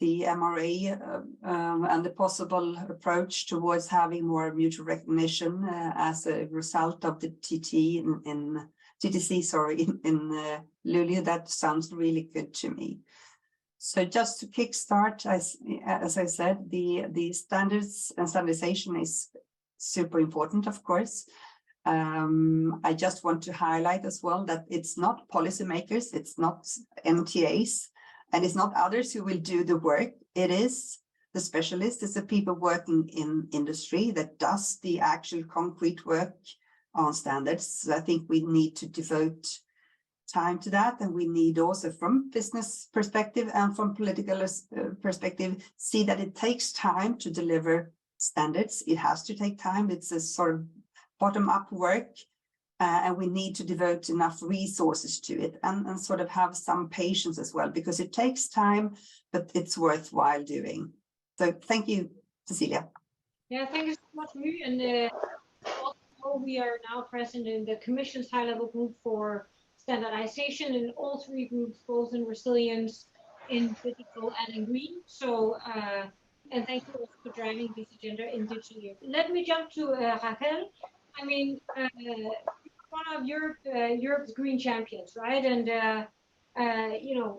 MRA and the possible approach towards having more mutual recognition as a result of the TTC in Luleå, that sounds really good to me. So just to kickstart, as I said, the standards and standardization is super important, of course. I just want to highlight as well that it's not policymakers, it's not MTAs, and it's not others who will do the work. It is the specialists, it's the people working in industry that does the actual concrete work on standards. So I think we need to devote time to that, and we need also from business perspective and from political perspective see that it takes time to deliver standards. It has to take time. It's a sort of bottom-up work, and we need to devote enough resources to it and sort of have some patience as well, because it takes time, but it's worthwhile doing. So thank you, Cecilia. Yeah, thank you so much, My. And also we are now present in the Commission's high-level group for standardization in all three groups, both in resilience, in digital, and in green. So, and thank you also for driving this agenda in digital. Let me jump to Raquel. I mean, one of Europe's green champions, right? And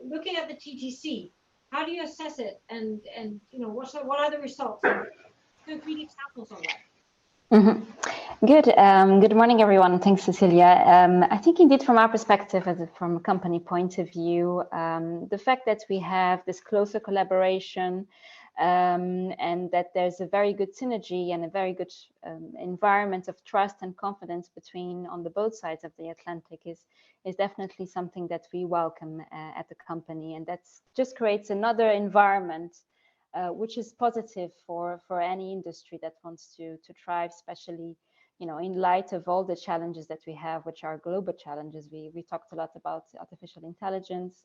looking at the TTC, how do you assess it? And what are the results? Concrete examples on that. Mm-hmm. Good. Good morning, everyone. Thanks, Cecilia. I think indeed from our perspective, from a company point of view, the fact that we have this closer collaboration and that there's a very good synergy and a very good environment of trust and confidence on the both sides of the Atlantic is definitely something that we welcome at the company. And that just creates another environment which is positive for any industry that wants to thrive, especially in light of all the challenges that we have, which are global challenges. We talked a lot about artificial intelligence,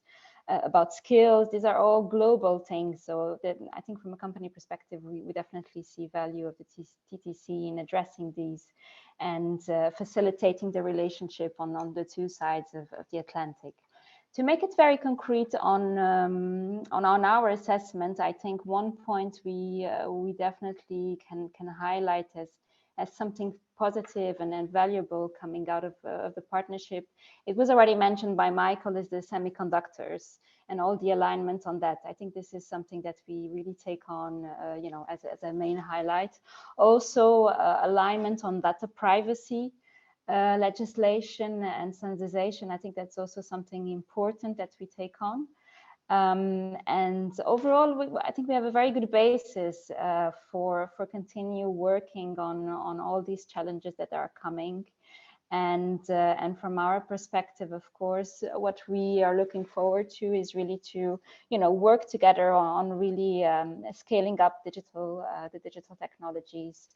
about skills. These are all global things. So I think from a company perspective, we definitely see value of the TTC in addressing these and facilitating the relationship on the two sides of the Atlantic. To make it very concrete on our assessment, I think one point we definitely can highlight as something positive and valuable coming out of the partnership. It was already mentioned by Michael, is the semiconductors. and all the alignment on that. I think this is something that we really take on, as a main highlight. Also, alignment on data privacy legislation and standardization. I think that's also something important that we take on. And overall, I think we have a very good basis for continue working on all these challenges that are coming. And from our perspective, of course, what we are looking forward to is really to, work together on really scaling up the digital technologies,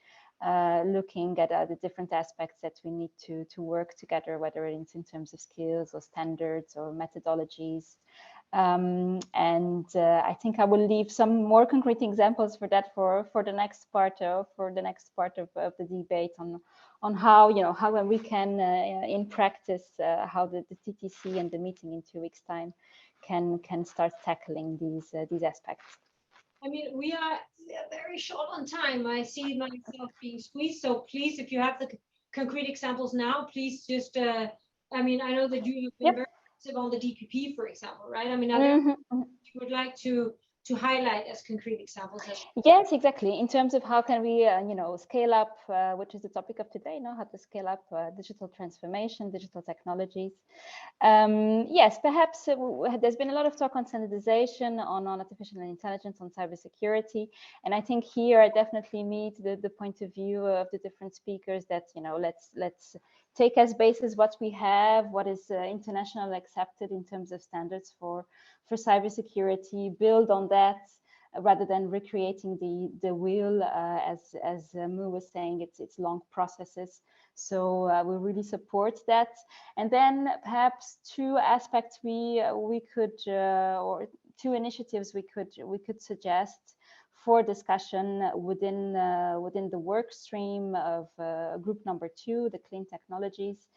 looking at the different aspects that we need to work together, whether it's in terms of skills or standards or methodologies. I think I will leave some more concrete examples for that for the next part of the debate on how we can in practice how the TTC and the meeting in 2 weeks' time can start tackling these aspects. I mean, we are very short on time. I see myself being squeezed. So please, if you have the concrete examples now, please just. I mean, I know that you've been very active on the DPP, for example, right? I mean, are there you would like to highlight as concrete examples? Yes, exactly. In terms of how can we, scale up, which is the topic of today, how to scale up digital transformation, digital technologies. Yes, perhaps there's been a lot of talk on standardization, on artificial intelligence, on cybersecurity, and I think here I definitely meet the point of view of the different speakers that let's take as basis what we have, what is internationally accepted in terms of standards for cybersecurity, build on that rather than recreating the wheel. As Mu was saying, it's long processes. So we really support that. And then perhaps two aspects we could or two initiatives we could suggest for discussion within the work stream of group number 2, the clean technologies.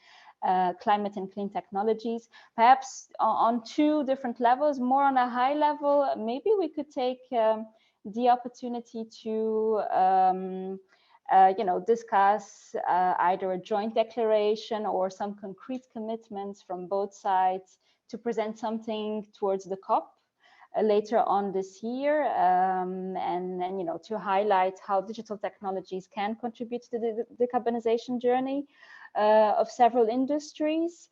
Climate and clean technologies, perhaps on 2 different levels. More on a high level, maybe we could take the opportunity to discuss either a joint declaration or some concrete commitments from both sides to present something towards the COP later on this year, and to highlight how digital technologies can contribute to the decarbonization journey of several industries.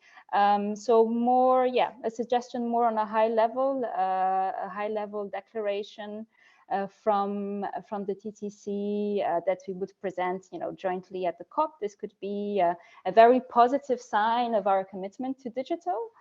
So more, a suggestion more on a high level declaration from the TTC that we would present, jointly at the COP. This could be a very positive sign of our commitment to digital.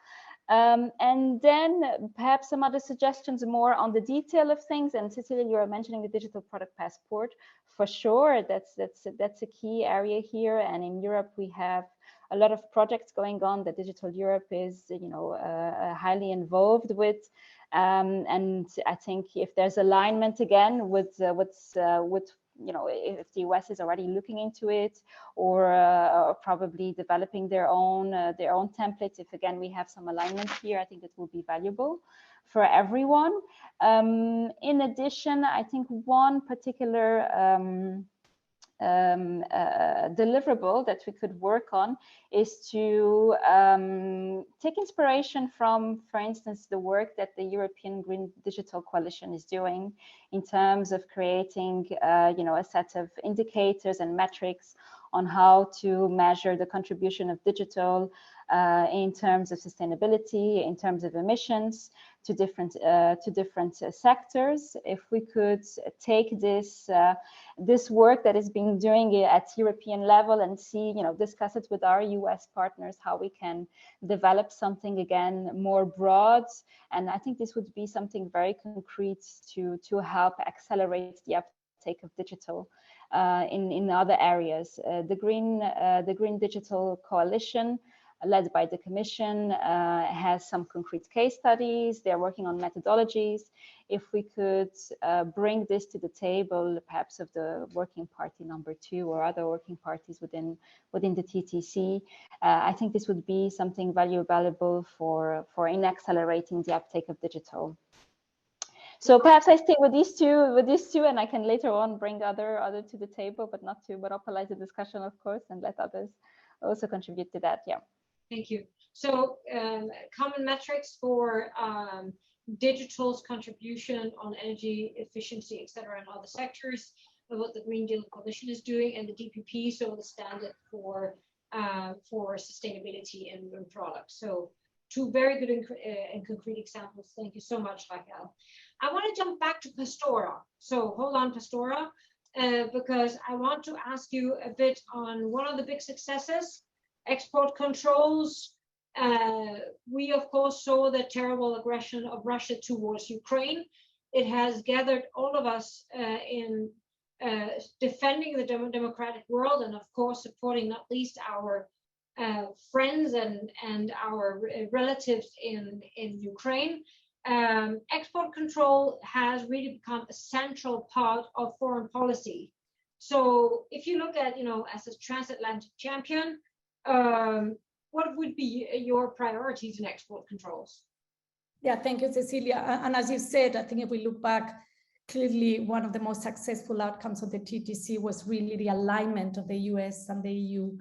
And then perhaps some other suggestions more on the detail of things. And Cecilia, you were mentioning the digital product passport. For sure, that's a key area here. And in Europe, we have a lot of projects going on that Digital Europe is, highly involved with. And I think if there's alignment again with if the US is already looking into it, or probably developing their own templates, if again we have some alignment here, I think it will be valuable for everyone. In addition, I think one particular deliverable that we could work on is to take inspiration from, for instance, the work that the European Green Digital Coalition is doing in terms of creating, a set of indicators and metrics on how to measure the contribution of digital in terms of sustainability, in terms of emissions to different sectors. If we could take this work that is being doing at European level and see, discuss it with our US partners, how we can develop something again more broad. And I think this would be something very concrete to help accelerate the uptake of digital in other areas. The Green Digital Coalition, led by the Commission, has some concrete case studies. They're working on methodologies. If we could bring this to the table, perhaps of the working party number 2 or other working parties within the TTC, I think this would be something valuable for in accelerating the uptake of digital. So perhaps I stay with these two, and I can later on bring other to the table, but not to monopolize the discussion, of course, and let others also contribute to that. Yeah. Thank you. So common metrics for digital's contribution on energy efficiency, etc., and other sectors, of what the Green Deal Coalition is doing, and the DPP, so the standard for sustainability in products. So two very good and concrete examples. Thank you so much, Raquel. I want to jump back to Pastora. So hold on, Pastora, because I want to ask you a bit on one of the big successes, export controls. We, of course, saw the terrible aggression of Russia towards Ukraine. It has gathered all of us in defending the democratic world, and of course supporting not least our friends and our relatives in Ukraine. Export control has really become a central part of foreign policy. So if you look at, as a transatlantic champion, what would be your priorities in export controls? Yeah, thank you, Cecilia. And as you said, I think if we look back, clearly one of the most successful outcomes of the TTC was really the alignment of the US and the EU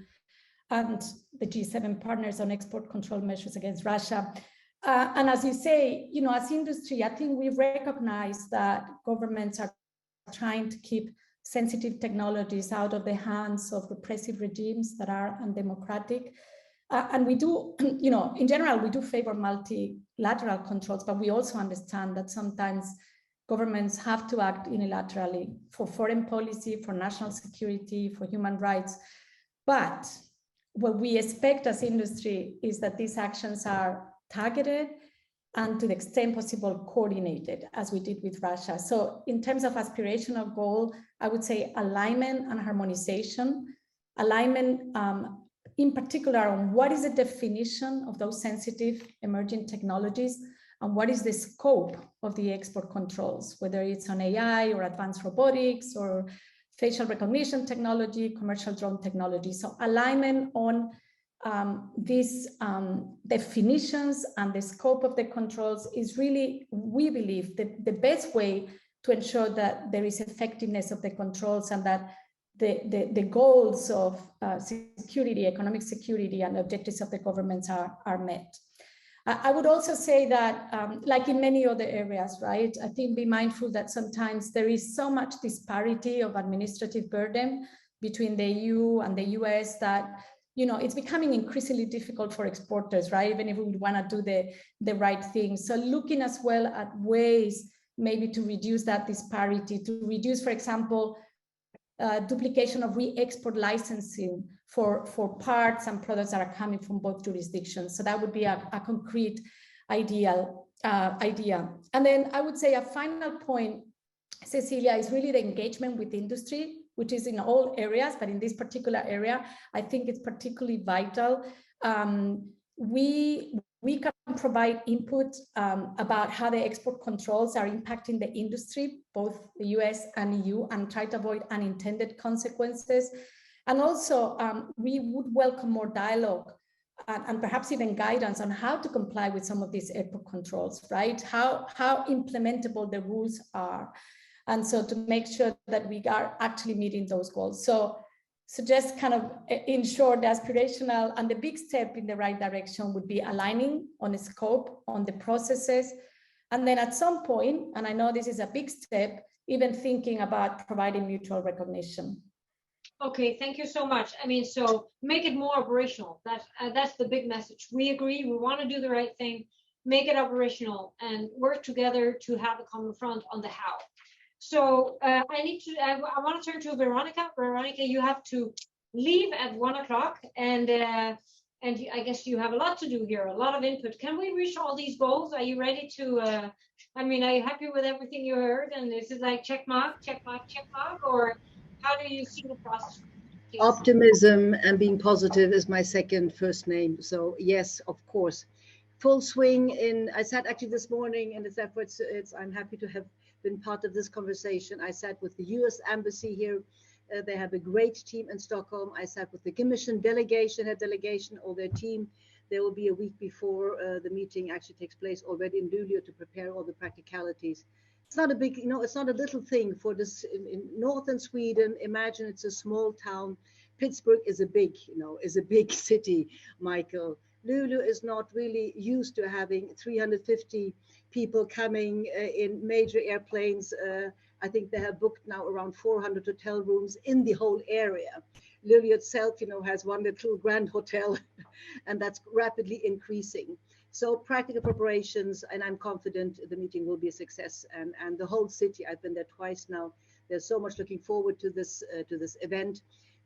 and the G7 partners on export control measures against Russia. And as you say, as industry, I think we recognize that governments are trying to keep sensitive technologies out of the hands of repressive regimes that are undemocratic. And we do, in general, we do favor multilateral controls, but we also understand that sometimes governments have to act unilaterally for foreign policy, for national security, for human rights. But what we expect as industry is that these actions are targeted and to the extent possible coordinated, as we did with Russia. So in terms of aspirational goal, I would say alignment and harmonization. Alignment in particular on what is the definition of those sensitive emerging technologies and what is the scope of the export controls, whether it's on AI or advanced robotics or facial recognition technology, commercial drone technology. So alignment on these definitions and the scope of the controls is really, we believe, the best way to ensure that there is effectiveness of the controls and that the goals of security, economic security, and objectives of the governments are met. I would also say that, like in many other areas, right, I think be mindful that sometimes there is so much disparity of administrative burden between the EU and the US that, it's becoming increasingly difficult for exporters, right, even if we would want to do the right thing. So looking as well at ways maybe to reduce that disparity, to reduce, for example, duplication of re-export licensing for parts and products that are coming from both jurisdictions. So that would be a concrete idea. And then I would say a final point, Cecilia, is really the engagement with industry, which is in all areas, but in this particular area, I think it's particularly vital. We can provide input about how the export controls are impacting the industry, both the US and EU, and try to avoid unintended consequences. And also, we would welcome more dialogue and perhaps even guidance on how to comply with some of these export controls, right? How implementable the rules are. And so to make sure that we are actually meeting those goals. So just kind of in short, the aspirational and the big step in the right direction would be aligning on the scope, on the processes. And then at some point, and I know this is a big step, even thinking about providing mutual recognition. Okay, thank you so much. I mean, so make it more operational. That's the big message. We agree, we want to do the right thing, make it operational and work together to have a common front on the how. So I want to turn to Veronica. Veronica, you have to leave at 1 o'clock, and I guess you have a lot to do here, a lot of input. Can we reach all these goals? Are you ready to? Are you happy with everything you heard? And is it like check mark, check mark, check mark, or how do you see the process? Optimism and being positive is my second first name. So yes, of course, full swing in. I sat actually this morning, and I'm happy to have been part of this conversation. I sat with the US Embassy here. They have a great team in Stockholm. I sat with the Commission delegation, or their team. There will be a week before the meeting actually takes place already in Luleå to prepare all the practicalities. It's not a big, it's not a little thing for this in northern Sweden. Imagine it's a small town Pittsburgh is a big, is a big city, Michael. Lulu is not really used to having 350 people coming in major airplanes. I think they have booked now around 400 hotel rooms in the whole area. Lulu itself, has one little grand hotel, and that's rapidly increasing. So practical preparations, and I'm confident the meeting will be a success. And the whole city, I've been there twice now. There's so much looking forward to this event.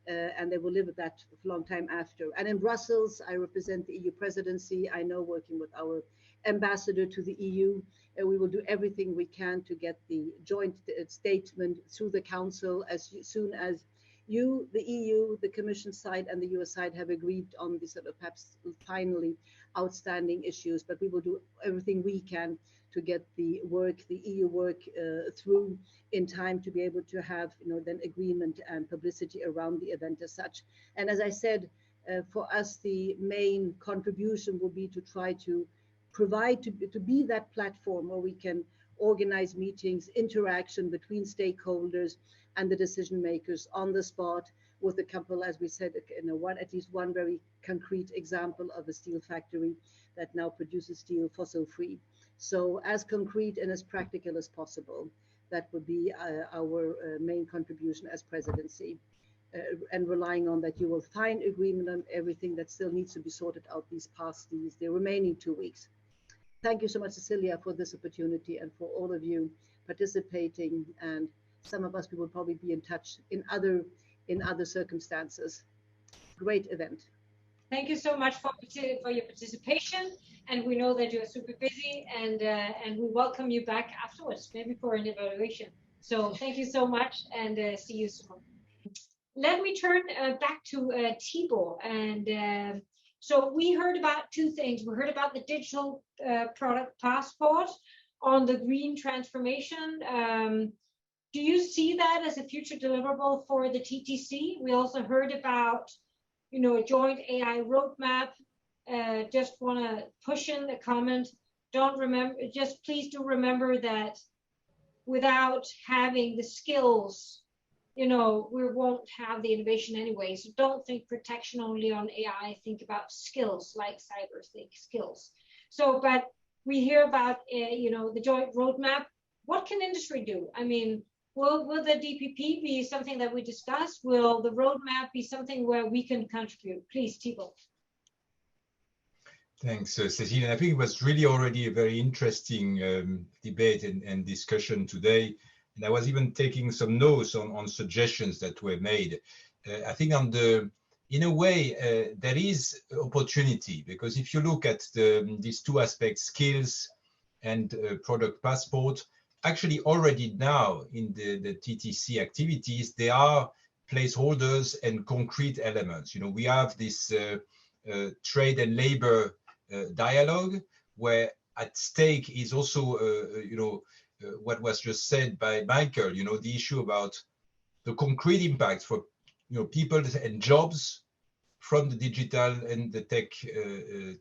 And they will live with that for a long time after. And in Brussels, I represent the EU presidency. I know, working with our ambassador to the EU, we will do everything we can to get the joint statement through the council as soon as you, the EU, the Commission side, and the US side have agreed on the sort of perhaps finally outstanding issues. But we will do everything we can to get the EU work through in time to be able to have, then agreement and publicity around the event as such. And as I said, for us, the main contribution will be to try to provide, to be that platform where we can organize meetings, interaction between stakeholders and the decision makers on the spot, with a couple, as we said, at least one very concrete example of a steel factory that now produces steel fossil free. So as concrete and as practical as possible, that would be our main contribution as presidency, and relying on that you will find agreement on everything that still needs to be sorted out the remaining 2 weeks. Thank you so much, Cecilia, for this opportunity, and for all of you participating. And some of us, we will probably be in touch in other circumstances. Great event. Thank you so much for your participation, and we know that you're super busy, and we welcome you back afterwards, maybe for an evaluation. So thank you so much, and see you soon. Let me turn back to Tibor, and so we heard about two things. We heard about the digital product passport on the green transformation. Do you see that as a future deliverable for the TTC? We also heard about a joint AI roadmap. Just want to push in the comment. Please do remember that without having the skills, we won't have the innovation anyway. So don't think protection only on AI. Think about skills like cyber skills. So, but we hear about, the joint roadmap. What can industry do? I mean, will the DPP be something that we discuss? Will the roadmap be something where we can contribute? Please, Thibault. Thanks, Cecilia. I think it was really already a very interesting debate and discussion today. And I was even taking some notes on suggestions that were made. I think in a way, there is opportunity, because if you look at these two aspects, skills and product passport, actually already now in the TTC activities, there are placeholders and concrete elements. We have this trade and labor dialogue, where at stake is also, what was just said by Michael, the issue about the concrete impact for people and jobs from the digital and the tech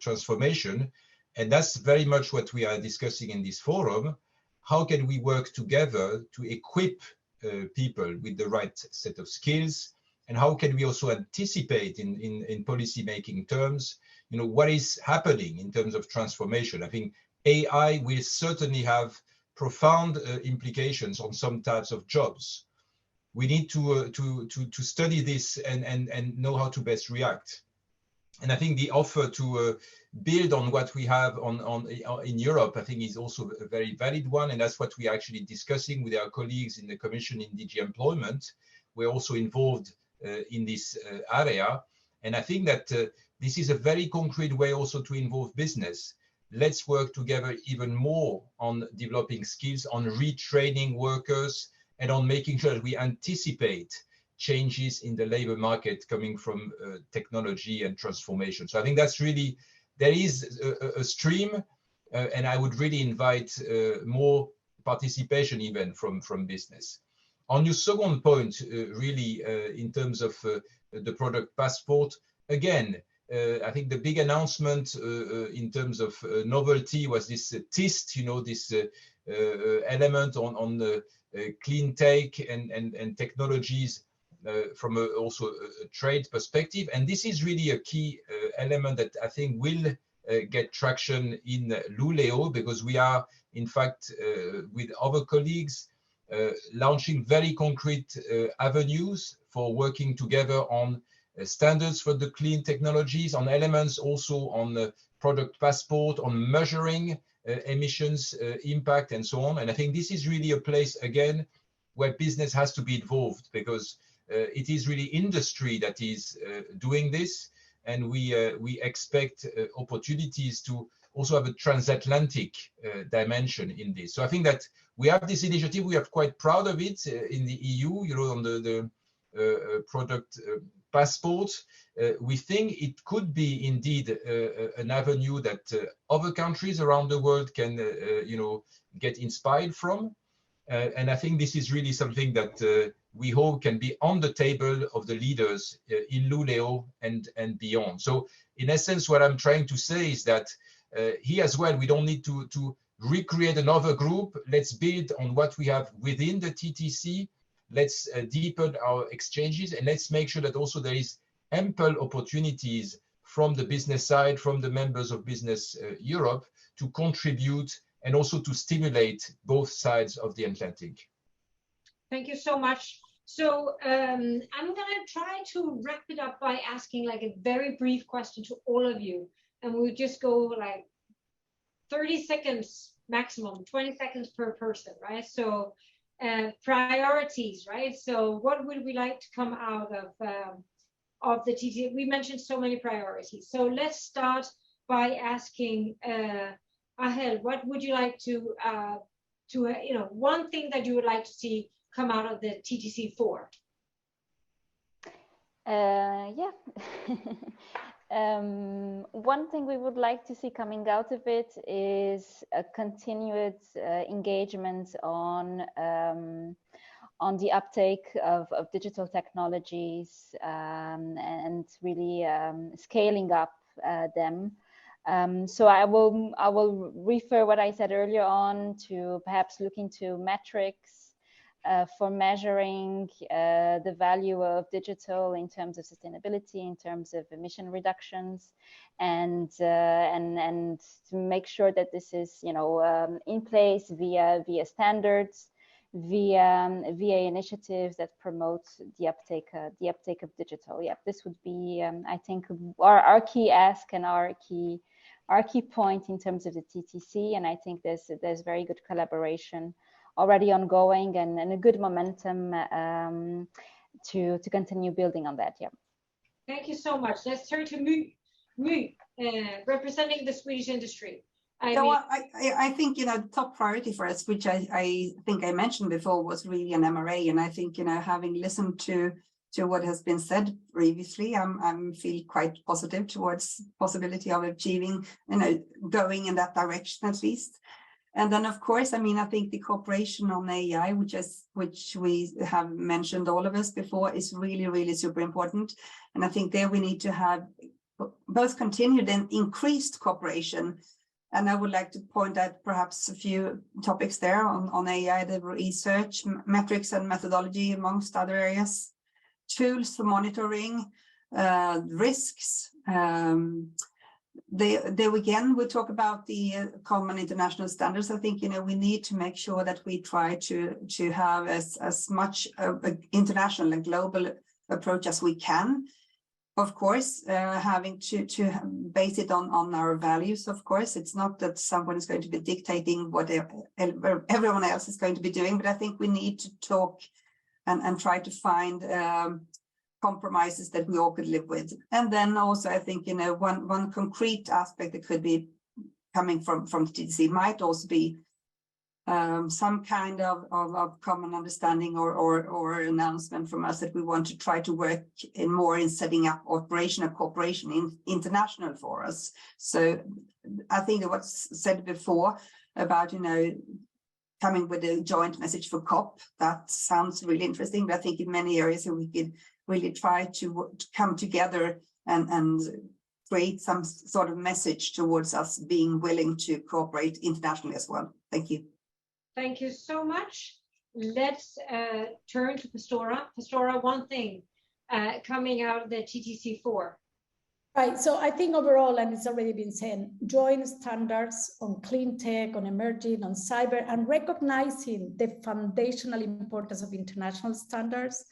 transformation. And that's very much what we are discussing in this forum. How can we work together to equip people with the right set of skills? And how can we also anticipate in policy making terms, what is happening in terms of transformation? I think AI will certainly have profound implications on some types of jobs. We need to study this and know how to best react. And I think the offer to build on what we have in Europe, I think, is also a very valid one. And that's what we are actually discussing with our colleagues in the Commission in DG Employment. We're also involved in this area. And I think that this is a very concrete way also to involve business. Let's work together even more on developing skills, on retraining workers, and on making sure that we anticipate changes in the labor market coming from technology and transformation. So I think that's really, there is a stream, and I would really invite more participation even from business. On your second point, really, in terms of the product passport, again, I think the big announcement in terms of novelty was this TIST, this element on the clean tech and technologies also a trade perspective. And this is really a key element that I think will get traction in Luleo, because we are, in fact, with other colleagues, launching very concrete avenues for working together on standards for the clean technologies, on elements also on the product passport, on measuring emissions impact and so on. And I think this is really a place, again, where business has to be involved, because it is really industry that is doing this. And we expect opportunities to also have a transatlantic dimension in this. So I think that we have this initiative, we are quite proud of it in the EU, you know, on the product passport. We think it could be indeed an avenue that other countries around the world can, you know, get inspired from. And I think this is really something that we hope can be on the table of the leaders in Luleo and beyond. So in essence, what I'm trying to say is that here as well, we don't need to recreate another group. Let's build on what we have within the TTC. Let's deepen our exchanges, and let's make sure that also there is ample opportunities from the business side, from the members of Business Europe, to contribute and also to stimulate both sides of the Atlantic. Thank you so much. So I'm gonna try to wrap it up by asking like a very brief question to all of you. And we'll just go like 30 seconds maximum, 20 seconds per person, right? So priorities, right? So what would we like to come out of the TTC? We mentioned so many priorities. So let's start by asking Ahel, what would you like to you know, one thing that you would like to see come out of the TTC4? Yeah. One thing we would like to see coming out of it is a continued engagement on the uptake of digital technologies and really scaling up them. So I will refer what I said earlier on to perhaps look into metrics for measuring the value of digital in terms of sustainability, in terms of emission reductions, and to make sure that this is, you know, in place via standards, via initiatives that promote the uptake of digital. Yeah, this would be I think our key ask and our key point in terms of the TTC, and I think there's very good collaboration already ongoing and a good momentum to continue building on that. Yeah. Thank you so much. Let's turn to Mu, representing the Swedish industry. I think, you know, the top priority for us, which I think I mentioned before, was really an MRA. And I think, you know, having listened to what has been said previously, I'm feel quite positive towards possibility of achieving, you know, going in that direction at least. And then, of course, I mean, I think the cooperation on AI, which we have mentioned all of us before, is really, really super important. And I think there we need to have both continued and increased cooperation. And I would like to point out perhaps a few topics there on AI, the research, metrics and methodology, amongst other areas, tools for monitoring, risks. There again, we'll talk about the common international standards. I think, you know, we need to make sure that we try to have as much an international and global approach as we can. Of course, having to base it on our values, of course. It's not that someone is going to be dictating what everyone else is going to be doing, but I think we need to talk and try to find compromises that we all could live with. And then also, I think, you know, one concrete aspect that could be coming from the TTC might also be some kind of common understanding or announcement from us that we want to try to work in setting up operational cooperation in international for us. So I think that what's said before about, you know, coming with a joint message for COP, that sounds really interesting. But I think in many areas we could really try to come together and create some sort of message towards us being willing to cooperate internationally as well. Thank you. Thank you so much. let's turn to Pastora. Pastora, one thing coming out of the TTC4. Right, so I think overall, and it's already been said, joint standards on clean tech, on emerging, on cyber, and recognizing the foundational importance of international standards.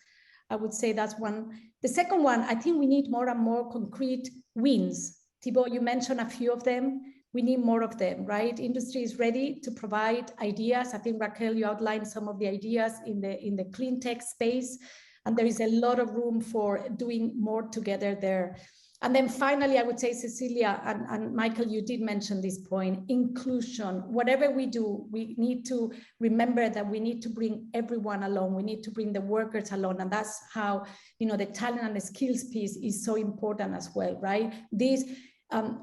I would say that's one. The second one, I think we need more and more concrete wins. Thibaut, you mentioned a few of them. We need more of them, right? Industry is ready to provide ideas. I think, Raquel, you outlined some of the ideas in the clean tech space, and there is a lot of room for doing more together there. And then finally, I would say, Cecilia and Michael, you did mention this point, inclusion. Whatever we do, we need to remember that we need to bring everyone along. We need to bring the workers along. And that's how, the talent and the skills piece is so important as well, right? This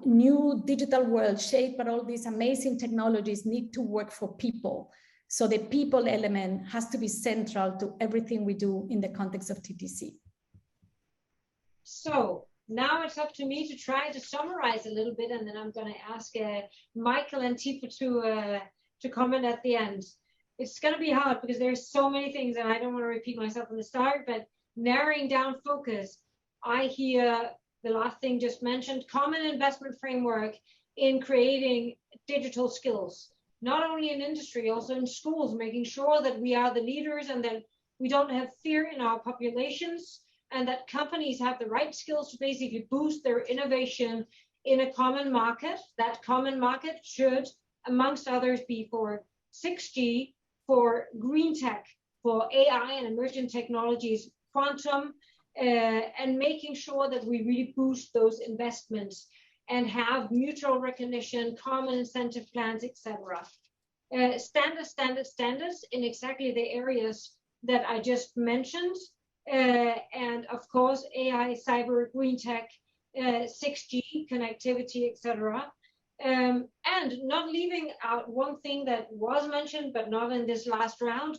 new digital world shaped by all these amazing technologies need to work for people. So the people element has to be central to everything we do in the context of TTC. So now it's up to me to try to summarize a little bit, and then I'm going to ask Michael and Tifa to comment at the end. It's going to be hard because there's so many things, and I don't want to repeat myself in the start, but narrowing down focus, I hear the last thing just mentioned, common investment framework in creating digital skills, not only in industry, also in schools, making sure that we are the leaders and that we don't have fear in our populations, and that companies have the right skills to basically boost their innovation in a common market. That common market should, amongst others, be for 6G, for green tech, for AI and emerging technologies, quantum, and making sure that we really boost those investments and have mutual recognition, common incentive plans, etc. Standards in exactly the areas that I just mentioned. And of course, AI, cyber, green tech, 6G, connectivity, etc. And not leaving out one thing that was mentioned, but not in this last round,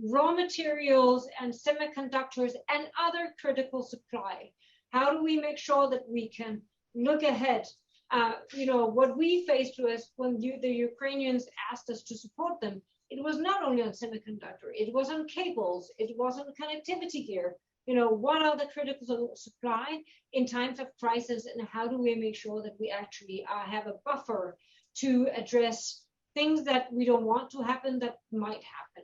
raw materials and semiconductors and other critical supply. How do we make sure that we can look ahead? What we faced was when the Ukrainians asked us to support them, it was not only on semiconductor, it was on cables, it was on connectivity gear. What are the critical supply in times of crisis, and how do we make sure that we actually have a buffer to address things that we don't want to happen that might happen?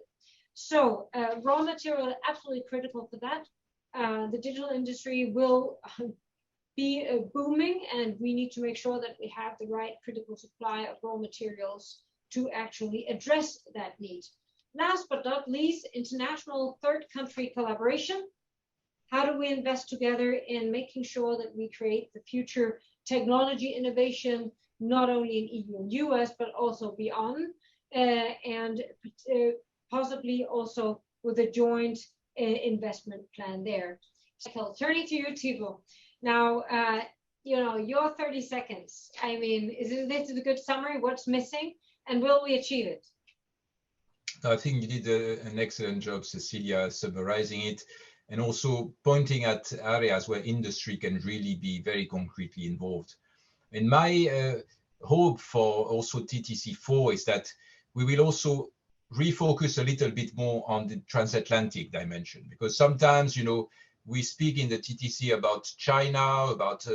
So raw material, absolutely critical for that. The digital industry will be booming, and we need to make sure that we have the right critical supply of raw materials to actually address that need. Last but not least, international third country collaboration. How do we invest together in making sure that we create the future technology innovation, not only in EU and US, but also beyond, and possibly also with a joint investment plan there. So turning to you, Thibaut. Now, your 30 seconds. I mean, this is a good summary? What's missing? And will we achieve it? I think you did an excellent job, Cecilia, summarizing it and also pointing at areas where industry can really be very concretely involved. And my hope for also TTC4 is that we will also refocus a little bit more on the transatlantic dimension, because sometimes, we speak in the TTC about China, about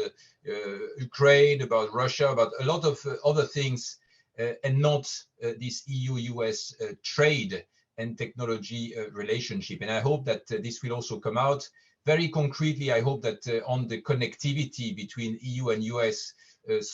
Ukraine, about Russia, about a lot of other things, and not this EU-US trade and technology relationship. And I hope that this will also come out very concretely. I hope that on the connectivity between EU and US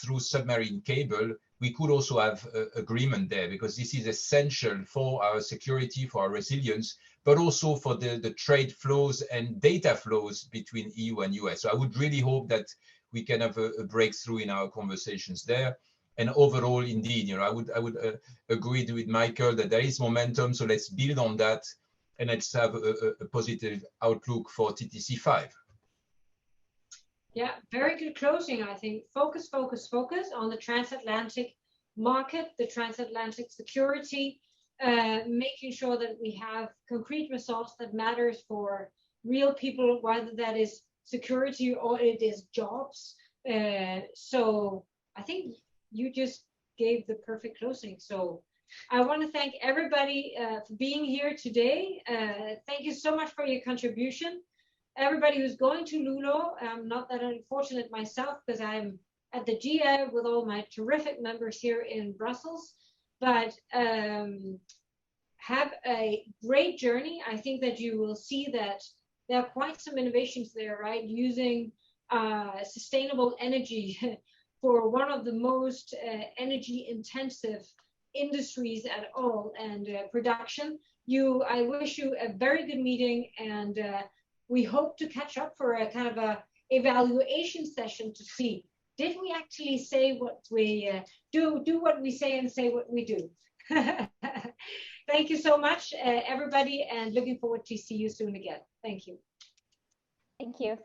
through submarine cable, we could also have agreement there, because this is essential for our security, for our resilience, but also for the trade flows and data flows between EU and US. So I would really hope that we can have a breakthrough in our conversations there. And overall, indeed, I would agree with Michael that there is momentum. So let's build on that, and let's have a positive outlook for TTC5. Yeah, very good closing, I think. Focus on the transatlantic market, the transatlantic security, making sure that we have concrete results that matters for real people, whether that is security or it is jobs. So I think you just gave the perfect closing. So I want to thank everybody for being here today. Thank you so much for your contribution. Everybody who's going to Luleå, I'm not that unfortunate myself because I'm at the GA with all my terrific members here in Brussels, but have a great journey. I think that you will see that there are quite some innovations there, right? Using sustainable energy for one of the most energy intensive industries at all, and production. I wish you a very good meeting, and we hope to catch up for a kind of a evaluation session to see, did we actually say what we do what we say and say what we do. Thank you so much, everybody, and looking forward to see you soon again. Thank you. Thank you.